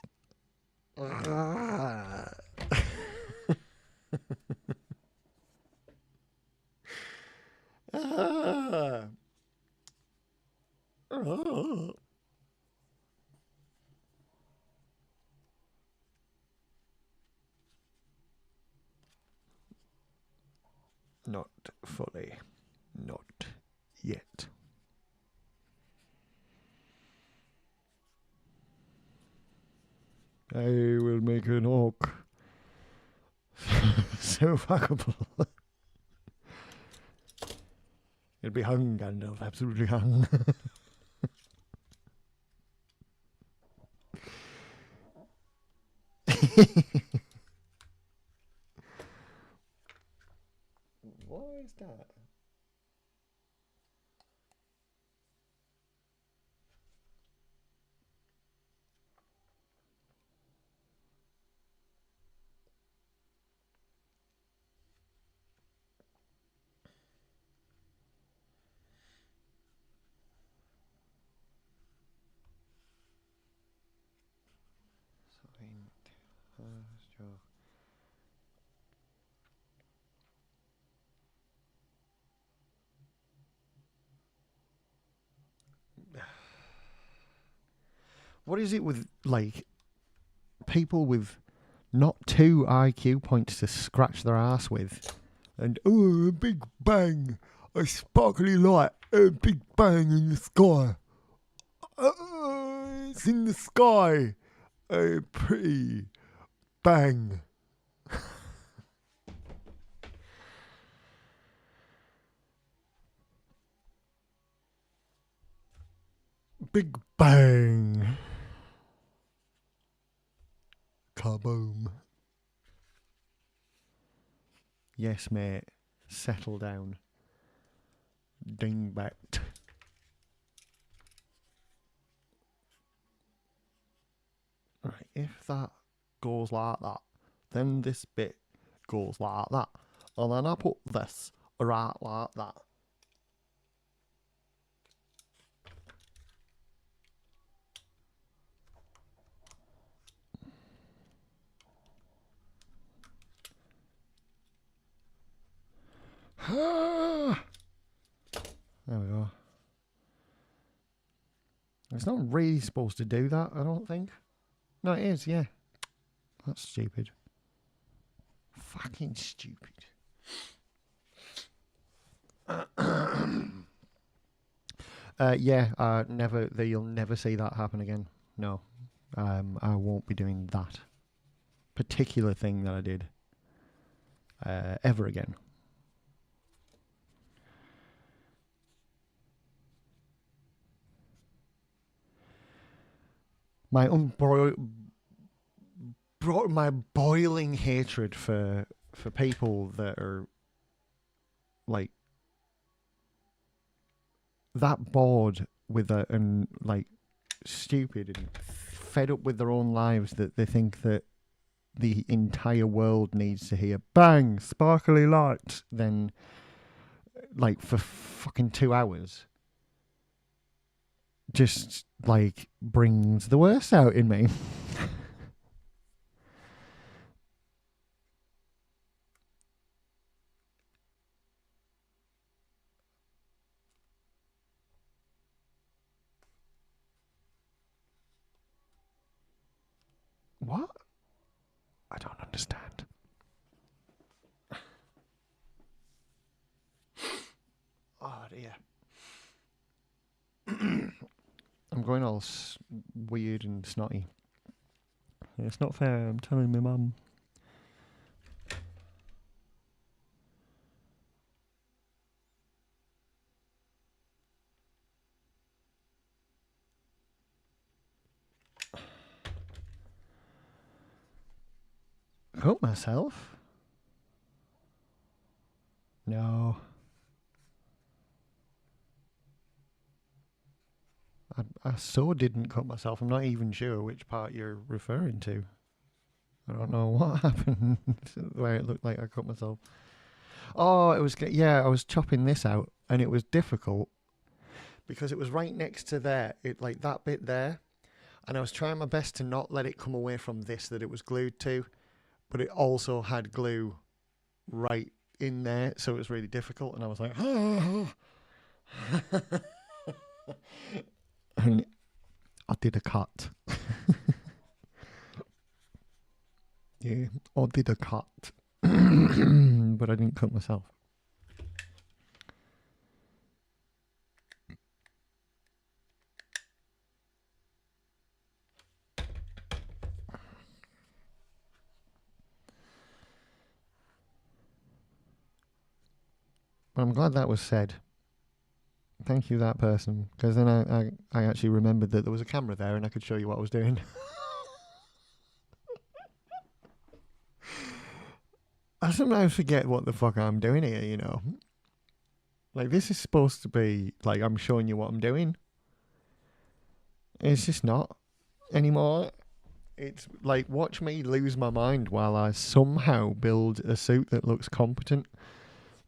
Not fully. Not yet. I will make an orc so fuckable. It'll be hung, Gandalf, absolutely hung. What is that? What is it with, like, people with not 2 IQ points to scratch their ass with? And, oh, a big bang, a sparkly light, a big bang in the sky. It's in the sky, a pretty bang. Big bang. Kaboom. Yes, mate. Settle down. Dingbat. Right, if that goes like that, then this bit goes like that. And then I put this right like that. There we go. It's not really supposed to do that, I don't think. No, it is, yeah. That's stupid. Fucking stupid. Yeah, never. You'll never see that happen again. No, I won't be doing that particular thing that I did ever again. My my boiling hatred for people that are like that bored with it and like stupid and fed up with their own lives that they think that the entire world needs to hear bang, sparkly lights, then like for fucking 2 hours just like brings the worst out in me. What? I don't understand. Oh dear. I'm going all weird and snotty. It's not fair, I'm telling my mum. Cut myself? No. I so didn't cut myself. I'm not even sure which part you're referring to. I don't know what happened where it looked like I cut myself. Oh, it was, yeah, I was chopping this out and it was difficult because it was right next to there, it like that bit there. And I was trying my best to not let it come away from this that it was glued to, but it also had glue right in there. So it was really difficult. And I was like, and I did a cut. Yeah, I did a cut. But I didn't cut myself. But I'm glad that was said. Thank you, that person. Because then I actually remembered that there was a camera there and I could show you what I was doing. I sometimes forget what the fuck I'm doing here, you know. Like, this is supposed to be, like, I'm showing you what I'm doing. It's just not anymore. It's like, watch me lose my mind while I somehow build a suit that looks competent.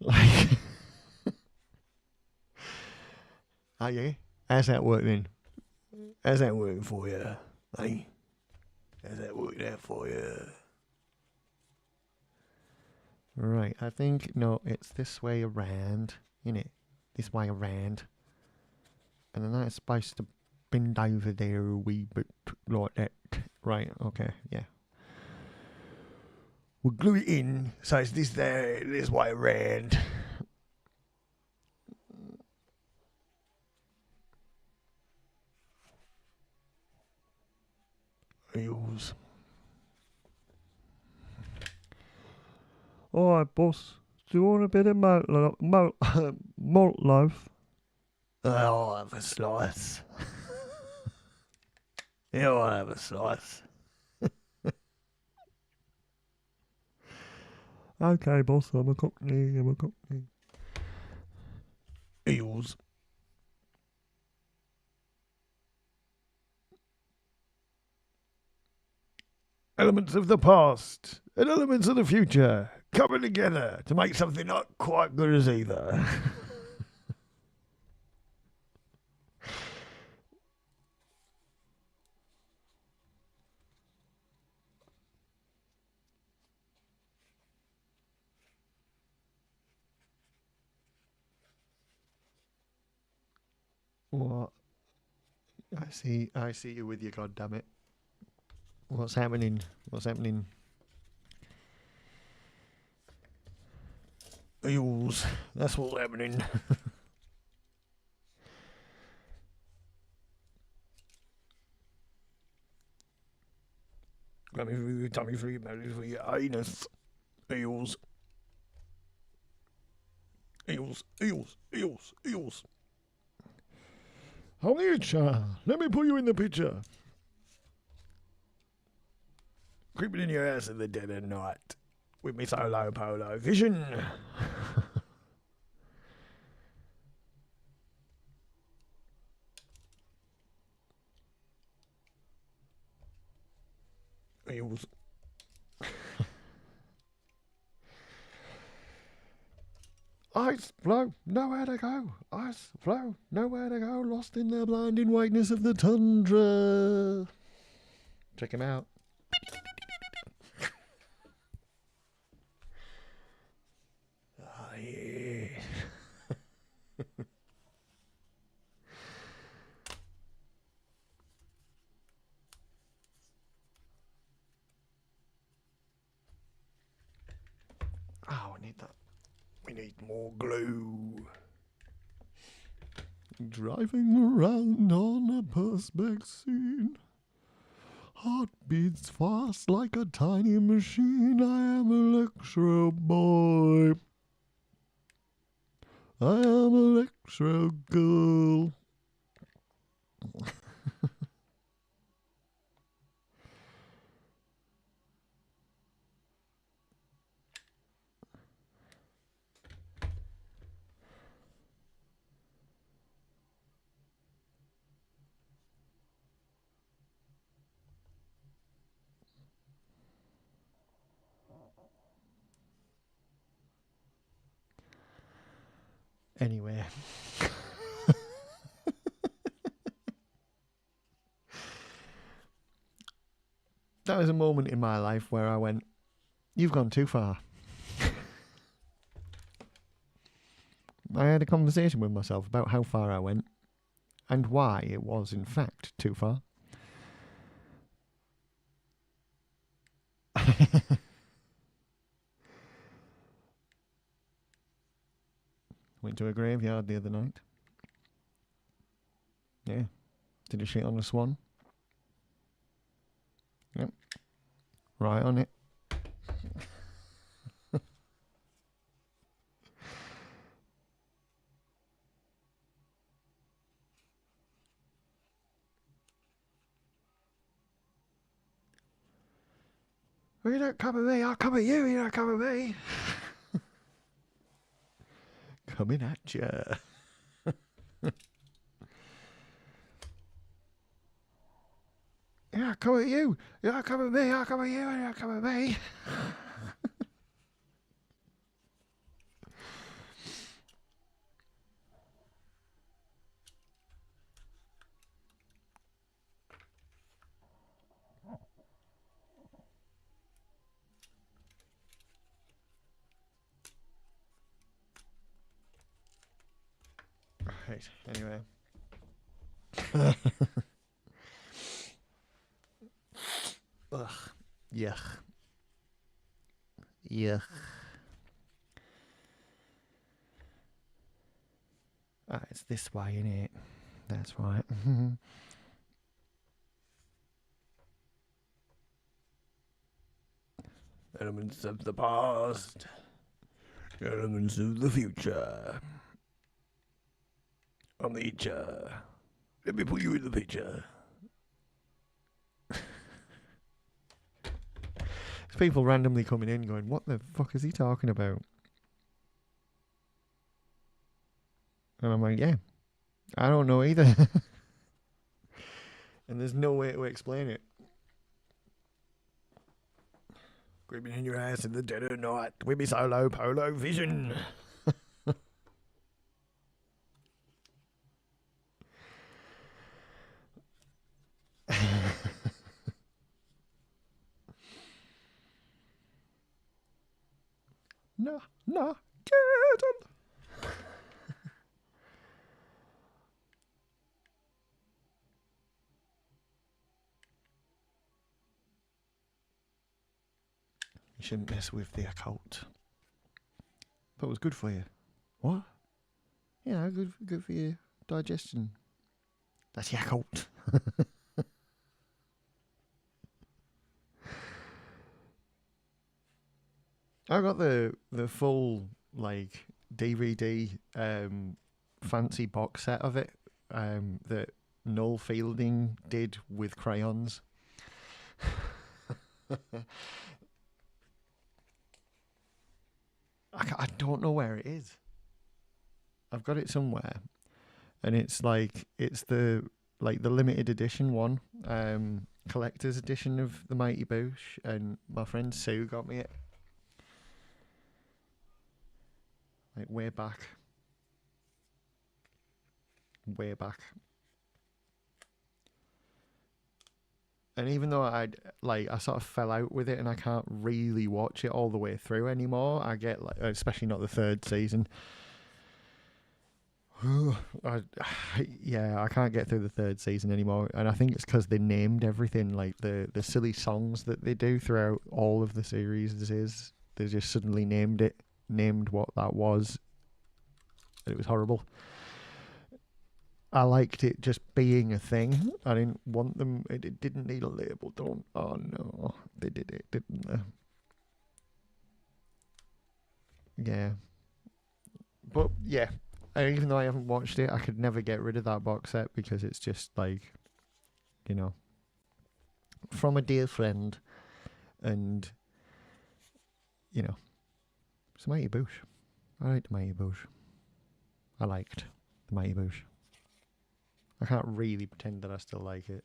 Like, are you? How's that working? How's that working for you? Hey? How's that working out for you? Right, I think, no, it's this way around, innit? This way around. And then that's supposed to bend over there a wee bit, like that. Right, okay, yeah. We'll glue it in, so it's this way around. Eels. Alright, boss. Do you want a bit of malt loaf? I'll have a slice. Yeah, I'll have a slice. Okay, boss, I'm a cockney. Eels. Elements of the past and elements of the future coming together to make something not quite good as either. What? I see you with your goddammit. What's happening? Eels. That's what's happening. Got me through your tummy, through your belly, through your anus. Eels. Hold the picture. Let me put you in the picture. Creeping in your ass in the dead of night. With me solo polo vision. Eels. Ice flow, nowhere to go. Ice flow, nowhere to go. Lost in the blinding whiteness of the tundra. Check him out. Oh, yeah. Oh, we need that. We need more glue. Driving around on a Perspex scene. Heart beats fast like a tiny machine. I am Electro Boy. I am Electro Girl. Anyway. That was a moment in my life where I went, you've gone too far. I had a conversation with myself about how far I went and why it was, in fact, too far. Went to a graveyard the other night. Yeah. Did a shit on a swan. Yep. Right on it. Well, you don't come at me, I'll come at you, you don't come at me. Coming at ya. Yeah, come at you. Yeah, come at me, I'll come at you, you don't come at me. Right, anyway. Ugh. Yuck. Yuck. Ah, it's this way, innit? That's right. Elements of the past. Elements of the future. I'll meet ya. Let me put you in the picture. There's people randomly coming in going, what the fuck is he talking about? And I'm like, yeah, I don't know either. And there's no way to explain it. Creeping in your ass in the dead of night with me solo polo vision. No, no, get him. You shouldn't mess with the occult. But it was good for you. What? You know, good for your digestion. That's the occult. I got the full like DVD fancy box set of it that Noel Fielding did with crayons. I don't know where it is. I've got it somewhere, and it's the limited edition one, collector's edition of the Mighty Boosh, and my friend Sue got me it. like way back. Way back. And even though I sort of fell out with it and I can't really watch it all the way through anymore, I get like, especially not the third season. I can't get through the third season anymore, and I think it's because they named everything, like the silly songs that they do throughout all of the series. They just suddenly named what that was, and it was horrible. I liked it just being a thing. I didn't want them. It didn't need a label. Don't. Oh no, they did it, didn't they? Yeah, but yeah. Even though I haven't watched it, I could never get rid of that box set because it's just like, you know, from a dear friend, and you know, it's Mighty Boosh. I liked Mighty Boosh. I liked the Mighty Boosh. I can't really pretend that I still like it.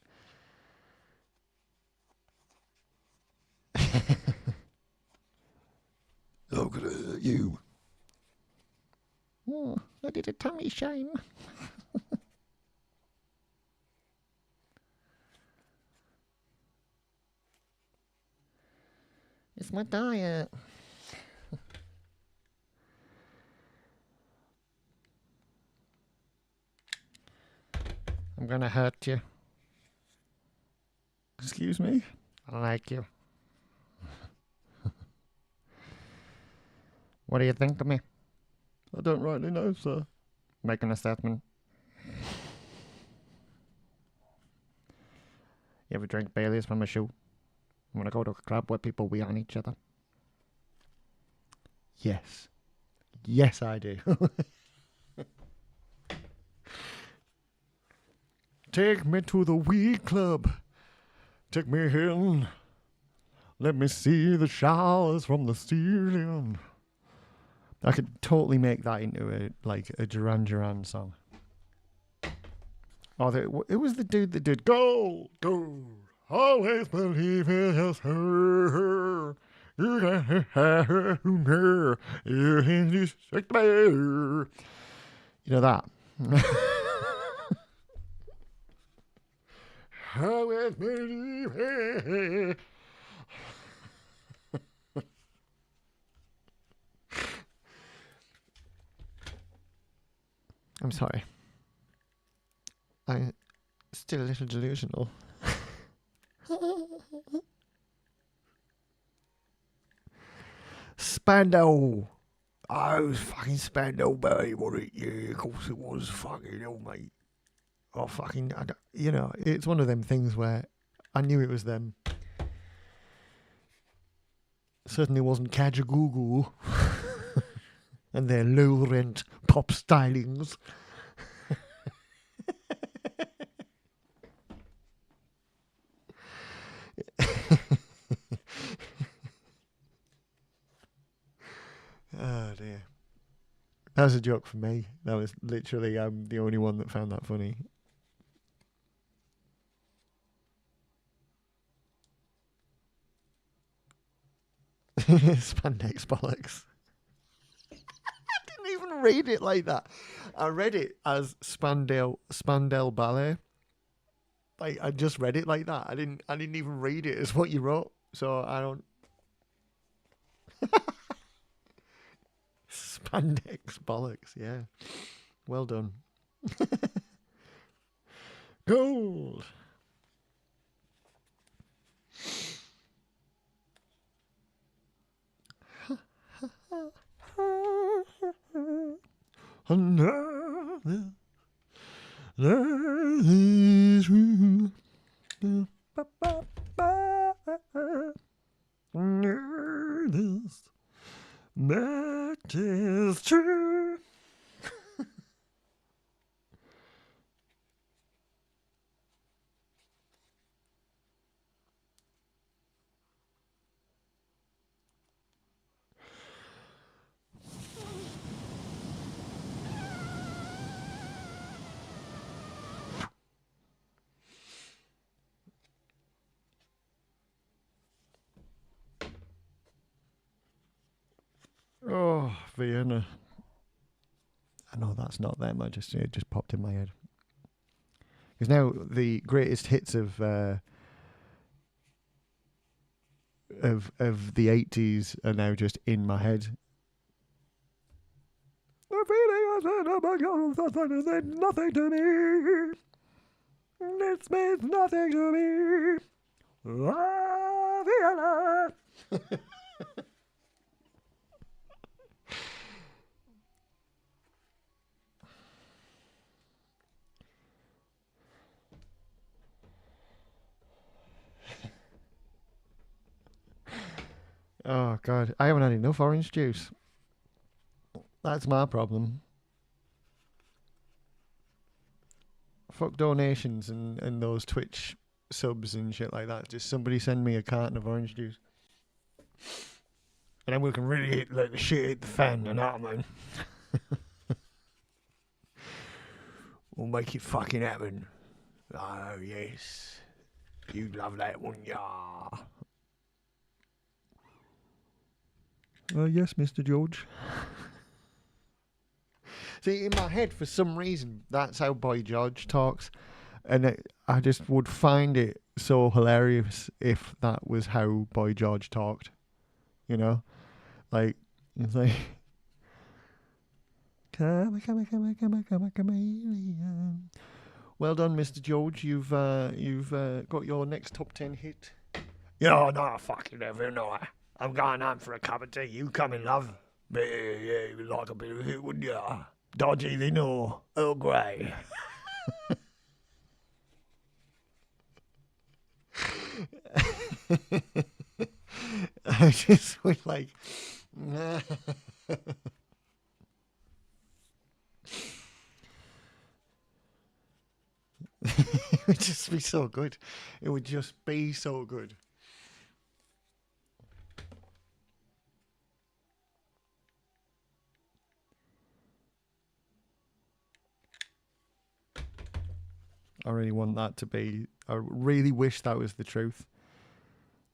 How could I hurt you? Oh, I did a tummy shame. It's my diet. I'm gonna hurt you. Excuse me? I like you. What do you think of me? I don't rightly know, sir. Make an assessment. You ever drink Baileys from a shoe? Want to go to a club where people wee on each other? Yes. Yes, I do. Take me to the wee club. Take me in. Let me see the showers from the ceiling. I could totally make that into a Duran Duran song. Oh, it was the dude that did Gold, Gold. Always believe it is her. You know that. Always believe it. I'm sorry. I'm still a little delusional. Spandau. Oh, it was fucking Spandau Ballet, wasn't it? Yeah, of course it was. Fucking hell, mate. Oh, fucking, you know, it's one of them things where I knew it was them. Certainly wasn't Kajagoogoo and their low-rent pop stylings. Oh dear. That was a joke for me. That was literally, I'm the only one that found that funny. Spandex bollocks. I didn't even read it like that. I read it as Spandau Ballet. Like, I just read it like that. I didn't even read it as what you wrote. So I don't. Spandex bollocks, yeah. Well done. Gold. Another is true. This that is true. Oh, Vienna. I know that's not them. It just popped in my head. Because now the greatest hits of the 80s are now just in my head. The feeling is nothing to me. This means nothing to me. Oh God, I haven't had enough orange juice. That's my problem. Fuck donations and those Twitch subs and shit like that. Just somebody send me a carton of orange juice. And then we can really let the shit hit the fan and that, man. We'll make it fucking happen. Oh, yes. You'd love that, wouldn't ya? Yes, Mr. George. See, in my head, for some reason, that's how Boy George talks. And I just would find it so hilarious if that was how Boy George talked. You know? Like, it's like... Come, chameleon. Well done, Mr. George. You've got your next top 10 hit. Yeah, no, fucking never know. I'm going home for a cup of tea. You come in, love. But yeah, you would like a bit of it, wouldn't you? Dodgy, then, or Earl Grey. I just was like... It would just be so good. It would just be so good. I really want that to be... I really wish that was the truth.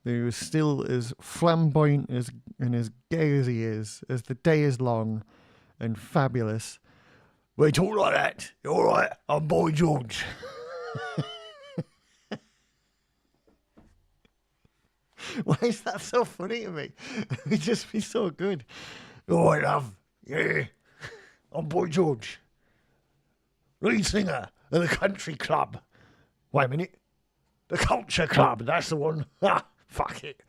He was still as flamboyant as and as gay as he is, as the day is long and fabulous. We talk like that. All right, I'm Boy George. Why is that so funny to me? It would just be so good. All right, love. Yeah, I'm Boy George, lead singer of the country club. Wait a minute. The Culture Club, that's the one. Ha, fuck it.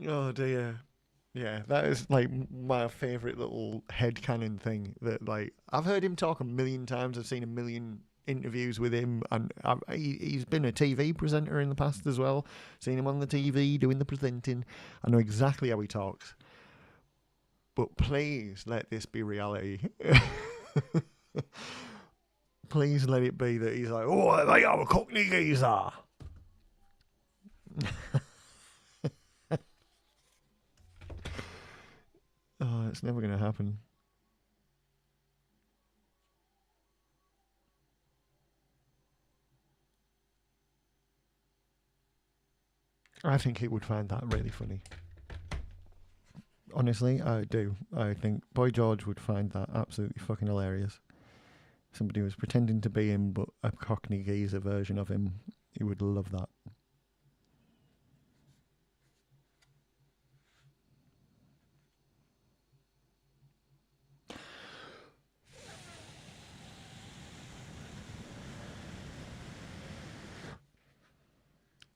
Oh dear. Yeah, that is like my favourite little headcanon thing that like I've heard him talk a million times. I've seen a million interviews with him, and he's been a TV presenter in the past as well. Seen him on the TV doing the presenting. I know exactly how he talks. But please let this be reality. Please let it be that he's like, oh, they are a Cockney geezer. Oh, it's never going to happen. I think he would find that really funny. Honestly, I do. I think Boy George would find that absolutely fucking hilarious. Somebody who was pretending to be him, but a Cockney geezer version of him. He would love that.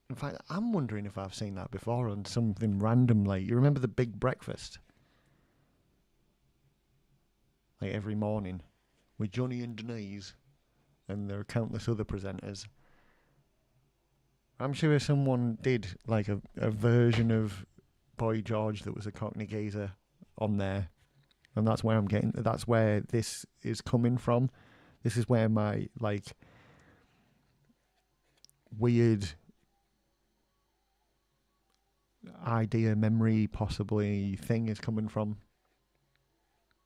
In fact, I'm wondering if I've seen that before on something random. Like, you remember the Big Breakfast? Like every morning with Johnny and Denise, and there are countless other presenters. I'm sure someone did like a version of Boy George that was a Cockney geezer on there, and that's where that's where this is coming from. This is where my like weird idea, memory, possibly thing is coming from.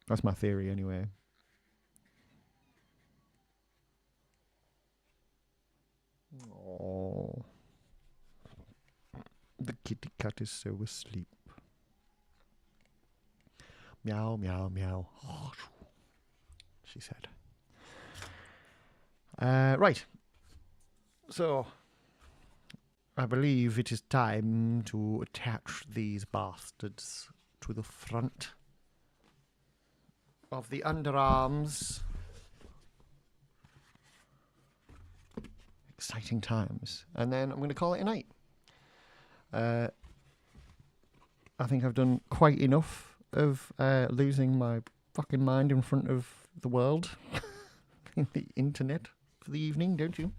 That's my theory, anyway. cat is so asleep. Meow, meow, meow. She said. Right. So, I believe it is time to attach these bastards to the front of the underarms. Exciting times. And then I'm going to call it a night. I think I've done quite enough of losing my fucking mind in front of the world. In the internet for the evening, don't you?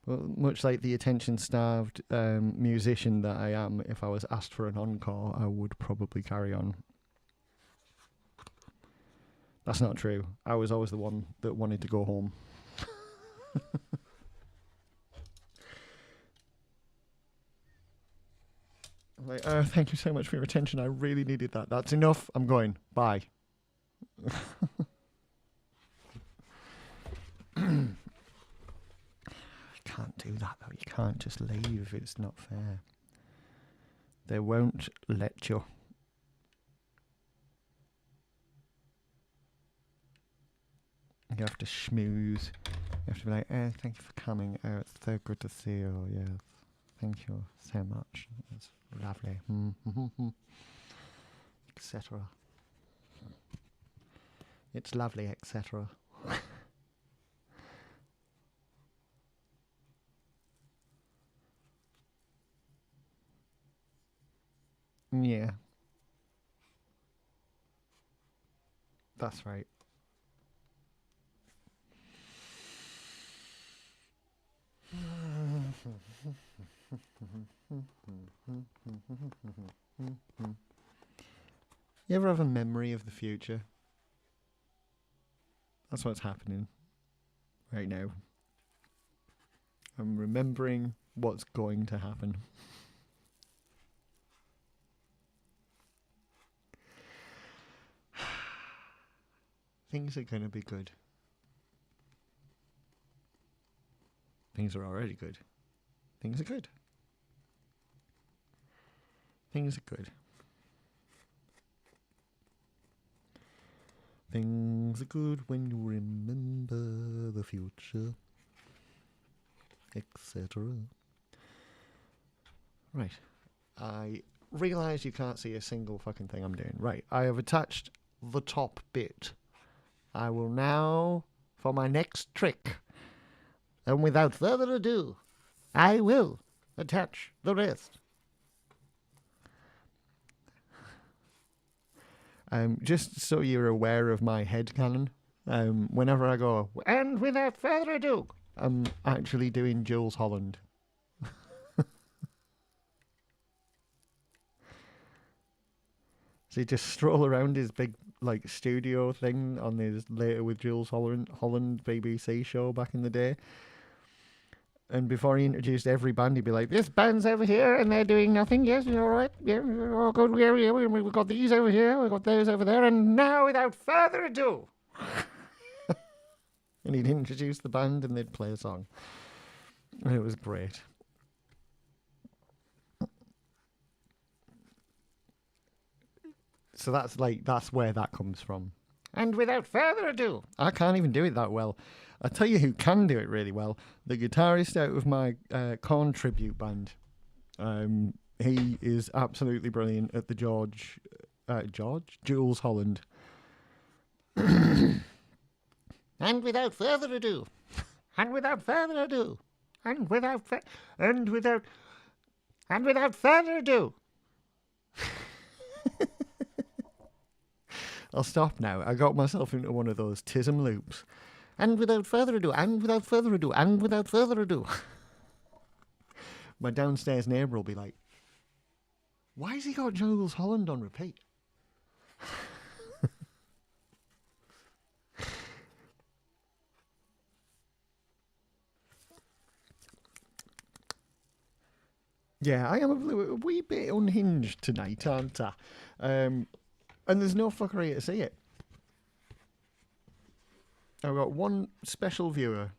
Well, much like the attention-starved musician that I am, if I was asked for an encore, I would probably carry on. That's not true. I was always the one that wanted to go home. Like, thank you so much for your attention. I really needed that. That's enough. I'm going. Bye. Can't do that though. You can't just leave. It's not fair. They won't let you. You have to schmooze. You have to be like, thank you for coming. Oh, it's so good to see you. Yes. Thank you so much. It's lovely. Etc. It's lovely, etc. Yeah. That's right. You ever have a memory of the future? That's what's happening right now. I'm remembering what's going to happen. Things are going to be good. Things are already good. Things are good. Things are good. Things are good when you remember the future, etc. Right. I realise you can't see a single fucking thing I'm doing. Right. I have attached the top bit. I will now, for my next trick, and without further ado, I will attach the rest. Just so you're aware of my headcanon, whenever I go, and without further ado, I'm actually doing Jules Holland. So you just stroll around his big studio thing on his Later with Jules Holland BBC show back in the day. And before he introduced every band, he'd be like, this band's over here and they're doing nothing. Yes, you're all right. Yeah, you're all good. Yeah, we've got these over here. We've got those over there. And now, without further ado. And he'd introduce the band and they'd play a song. And it was great. So that's where that comes from. And without further ado, I can't even do it that well. I tell you who can do it really well. The guitarist out of my Korn tribute band. He is absolutely brilliant at the Jules Holland. And without further ado, and without further ado, and without further ado. I'll stop now. I got myself into one of those tism loops. And without further ado, and without further ado, and without further ado. My downstairs neighbour will be like, why has he got Jules Holland on repeat? Yeah, I am a wee bit unhinged tonight, aren't I? And there's no fuckery to see it. I've got one special viewer,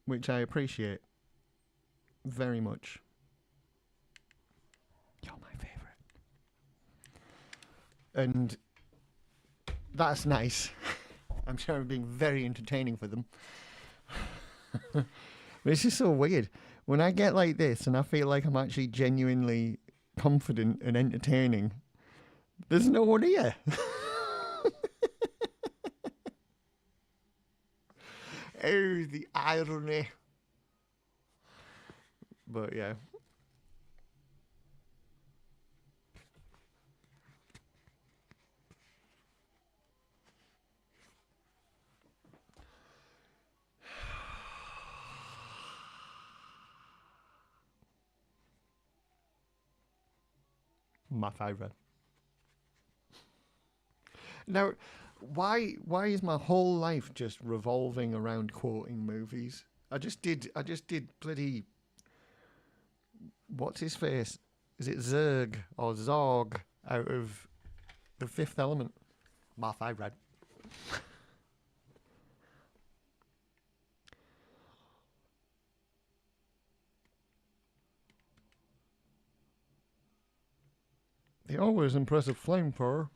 which I appreciate very much. You're my favourite. And that's nice. I'm sure I'm being very entertaining for them. But it's just so weird. When I get like this and I feel like I'm actually genuinely confident and entertaining, there's no one here. Oh, the irony. But yeah. My favourite. Now, why is my whole life just revolving around quoting movies? I just did bloody, what's his face? Is it Zurg or Zorg out of The Fifth Element? My favourite. The always impressive flamethrower.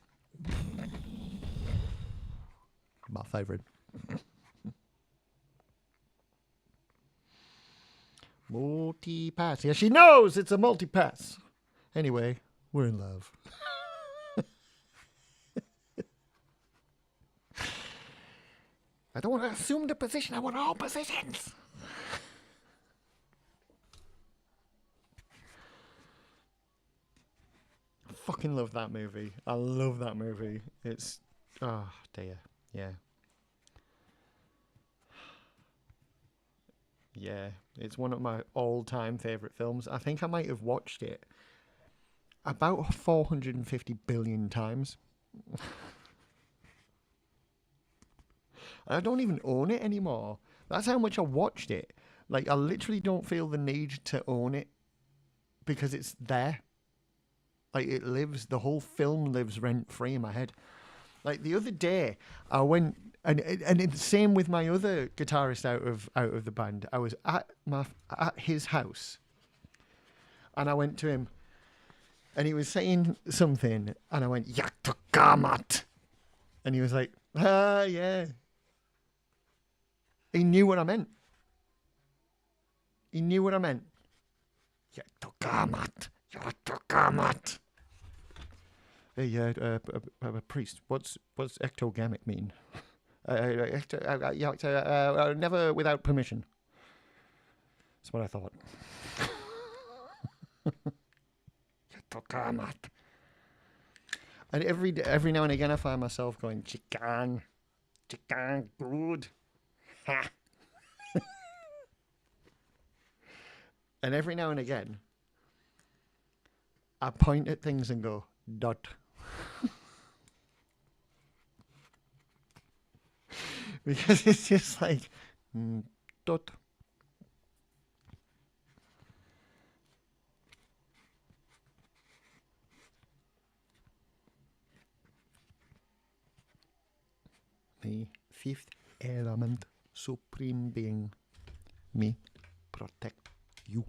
My favourite. Multi-pass. Yeah, she knows it's a multi-pass. Anyway, we're in love. I don't want to assume the position. I want all positions. I fucking love that movie. I love that movie. It's... Oh, dear. Yeah. Yeah. It's one of my all-time favourite films. I think I might have watched it about 450 billion times. I don't even own it anymore. That's how much I watched it. Like, I literally don't feel the need to own it because it's there. Like, it lives, the whole film lives rent-free in my head. Like, the other day, I went, and it's the same with my other guitarist out of the band. I was at his house, and I went to him, and he was saying something, and I went, Yaktokamat. And he was like, yeah. He knew what I meant. He knew what I meant. Yaktokamat. Yaktokamat. Hey, a priest. What's ectogamic mean? Never without permission. That's what I thought. Yaktokamat. And every now and again, I find myself going, chicken, good. Ha. And every now and again, I point at things and go, dot. Because it's just like, dot. The fifth element, supreme being, me, protect you.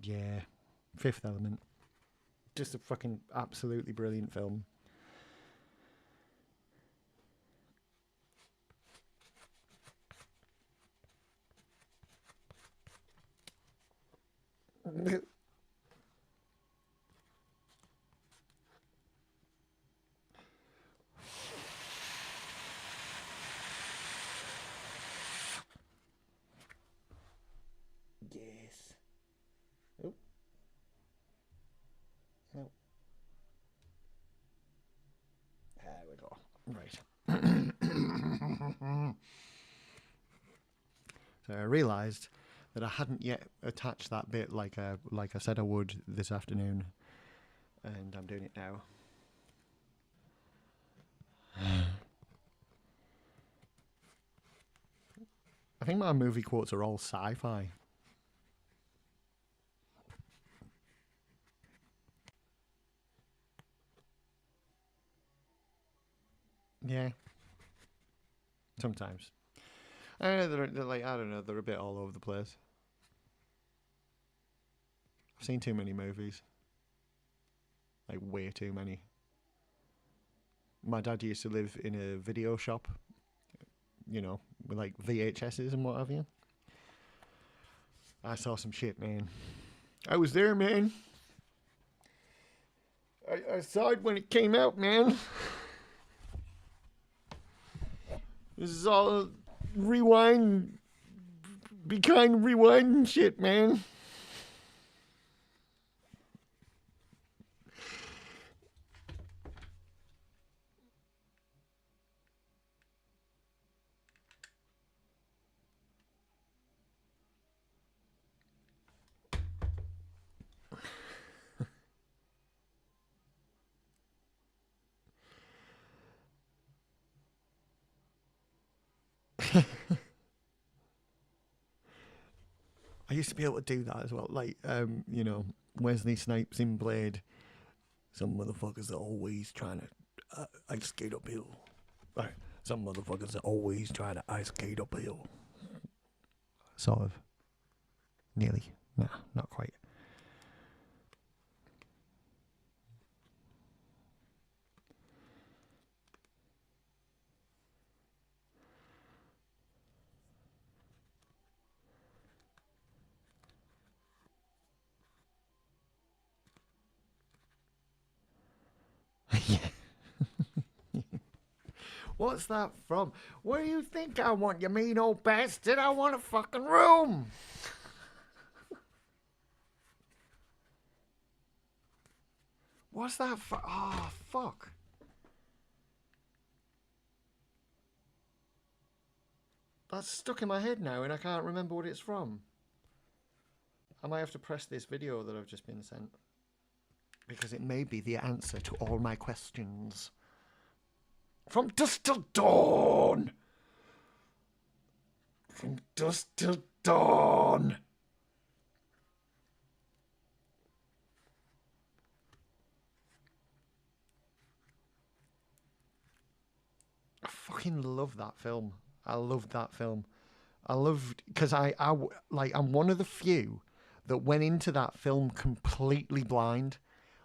Yeah, Fifth Element. Just a fucking absolutely brilliant film. Yes. Oh. No. There we go. Right. So I realised that I hadn't yet attached that bit like I said I would this afternoon, and I'm doing it now. I think my movie quotes are all sci-fi. Yeah, sometimes. They're like, I don't know, they're a bit all over the place. I've seen too many movies. Like, way too many. My dad used to live in a video shop, you know, with like VHSs and what have you. I saw some shit, man. I was there, man. I saw it when it came out, man. This is all rewind, be kind, rewind and shit, man. I used to be able to do that as well. Like, you know, Wesley Snipes in Blade. Some motherfuckers are always trying to ice skate uphill. Some motherfuckers are always trying to ice skate uphill. Sort of. Nearly. Nah, not quite. Yeah. What's that from? Where do you think I want, you mean old bastard? I want a fucking room. What's that for? Oh, fuck. That's stuck in my head now and I can't remember what it's from. I might have to press this video that I've just been sent. Because it may be the answer to all my questions. From dusk till dawn! From dusk till dawn! I fucking love that film. I loved that film. I loved, because I'm one of the few that went into that film completely blind.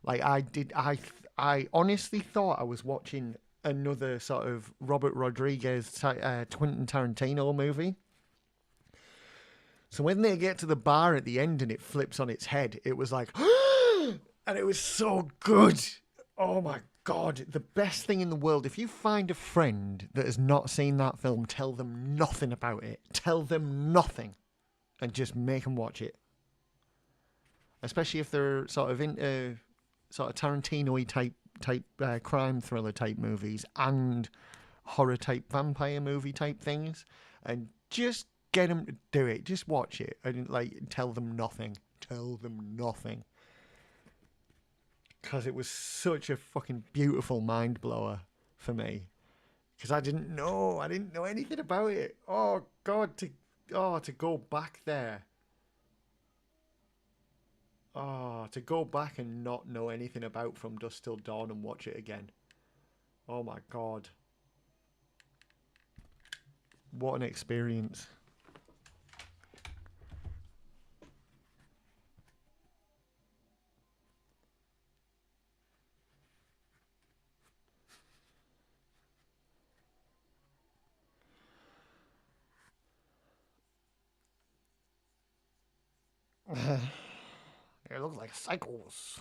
Like I honestly thought I was watching another sort of Robert Rodriguez, Quentin Tarantino movie. So when they get to the bar at the end and it flips on its head, it was like, and it was so good. Oh my God, the best thing in the world. If you find a friend that has not seen that film, tell them nothing about it. Tell them nothing and just make them watch it. Especially if they're sort of into sort of Tarantino-y type crime thriller type movies and horror type vampire movie type things. And just get them to do it. Just watch it and like tell them nothing. Tell them nothing. Because it was such a fucking beautiful mind blower for me. Because I didn't know anything about it. Oh God, to go back there. Oh, to go back and not know anything about From Dusk Till Dawn and watch it again. Oh my God. What an experience. It looks like cycles.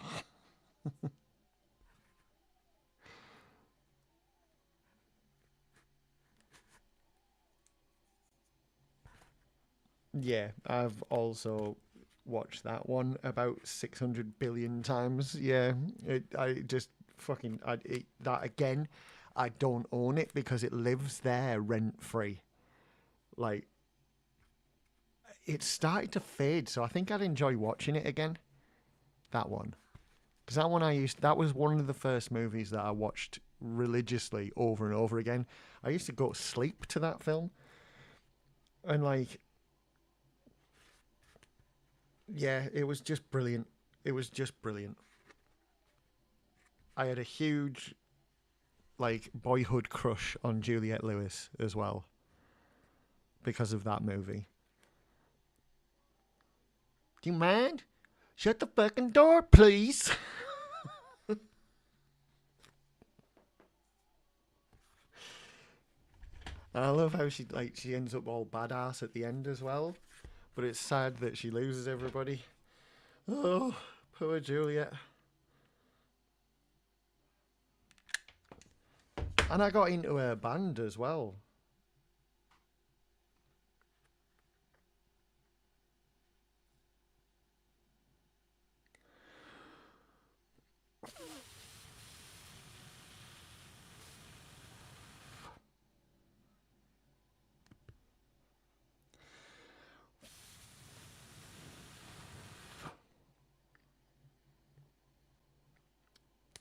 Yeah, I've also watched that one about 600 billion times. Yeah, I just fucking that again. I don't own it because it lives there rent free. Like it started to fade, so I think I'd enjoy watching it again. That one. Because that was one of the first movies that I watched religiously over and over again. I used to go to sleep to that film. And like, yeah, it was just brilliant. It was just brilliant. I had a huge, like, boyhood crush on Juliette Lewis as well. Because of that movie. Do you mind? Shut the fucking door, please. And I love how she ends up all badass at the end as well. But it's sad that she loses everybody. Oh, poor Juliet. And I got into her band as well.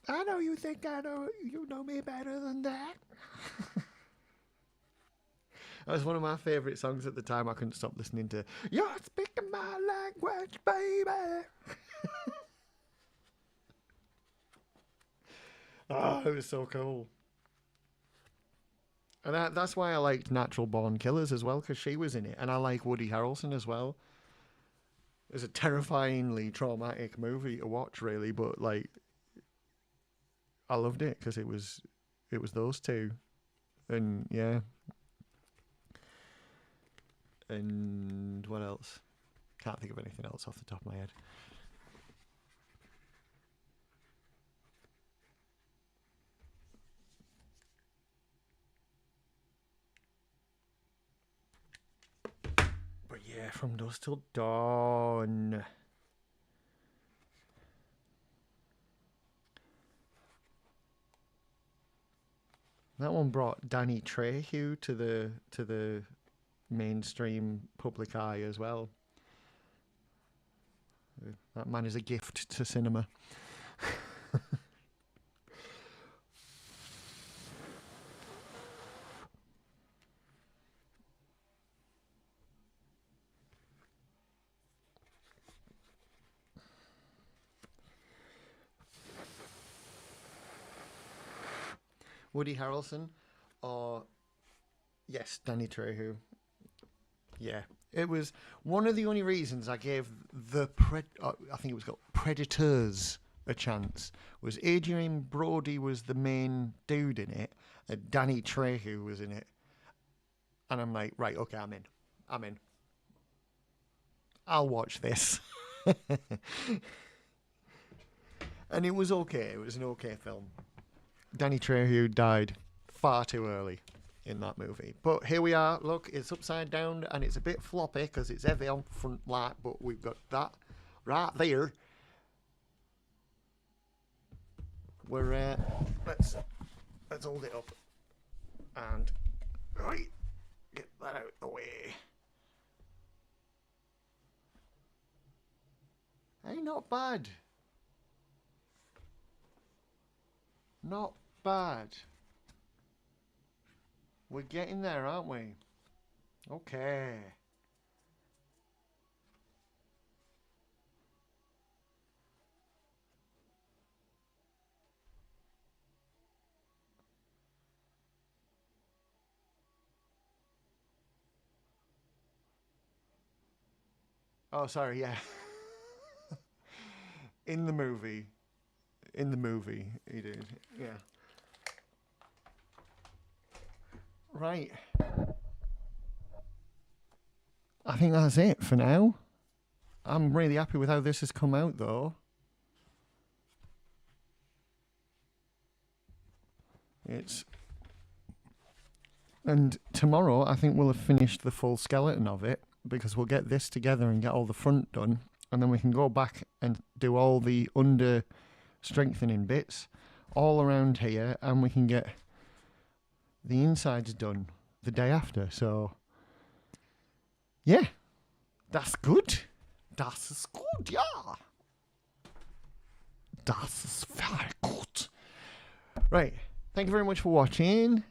I know you think you know me better than that. That was one of my favourite songs at the time. I couldn't stop listening to. You're speaking my language, baby. Oh, it was so cool. And that's why I liked Natural Born Killers as well, because she was in it. And I like Woody Harrelson as well. It's a terrifyingly traumatic movie to watch, really, but like, I loved it because it was those two, and yeah. And what else? Can't think of anything else off the top of my head. But yeah, From Dusk Till Dawn. That one brought Danny Trejo to the mainstream public eye as well. That man is a gift to cinema. Woody Harrelson, or yes, Danny Trejo. Yeah, it was one of the only reasons I gave I think it was called Predators a chance. Was Adrian Brody was the main dude in it, and Danny Trejo was in it, and I'm like, right, okay, I'm in. I'll watch this. And it was okay. It was an okay film. Danny Trejo died far too early in that movie. But here we are. Look, it's upside down and it's a bit floppy because it's heavy on front light, but we've got that right there. We're let's hold it up and right, get that out of the way. Hey, not bad. Not bad. We're getting there, aren't we? Okay. Oh, sorry, yeah. In the movie, he did, yeah. Right. I think that's it for now. I'm really happy with how this has come out, though. And tomorrow, I think we'll have finished the full skeleton of it, because we'll get this together and get all the front done, and then we can go back and do all the under strengthening bits all around here, and we can get the insides done the day after. So, yeah, Das gut. Das ist gut, ja. Das ist very good. Right. Thank you very much for watching.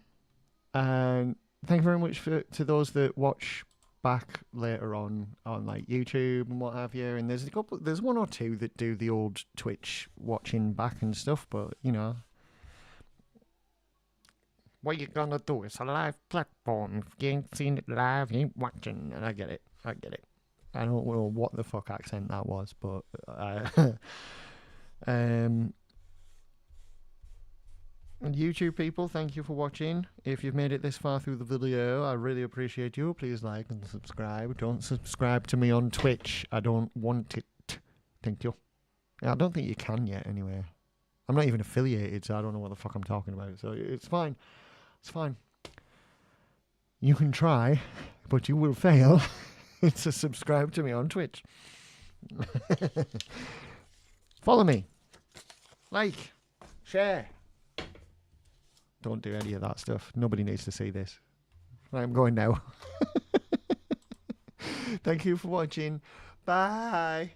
And thank you very much to those that watch back later on like YouTube and what have you. And there's one or two that do the old Twitch watching back and stuff, but you know, what you gonna do? It's a live platform. If you ain't seen it live, you ain't watching. And I get it. I don't know what the fuck accent that was, but and YouTube people, thank you for watching. If you've made it this far through the video, I really appreciate you. Please like and subscribe. Don't subscribe to me on Twitch. I don't want it. Thank you. I don't think you can yet, anyway. I'm not even affiliated, so I don't know what the fuck I'm talking about. So it's fine. It's fine. You can try, but you will fail to subscribe to me on Twitch. Follow me. Like. Share. Don't do any of that stuff. Nobody needs to see this. I'm going now. Thank you for watching. Bye.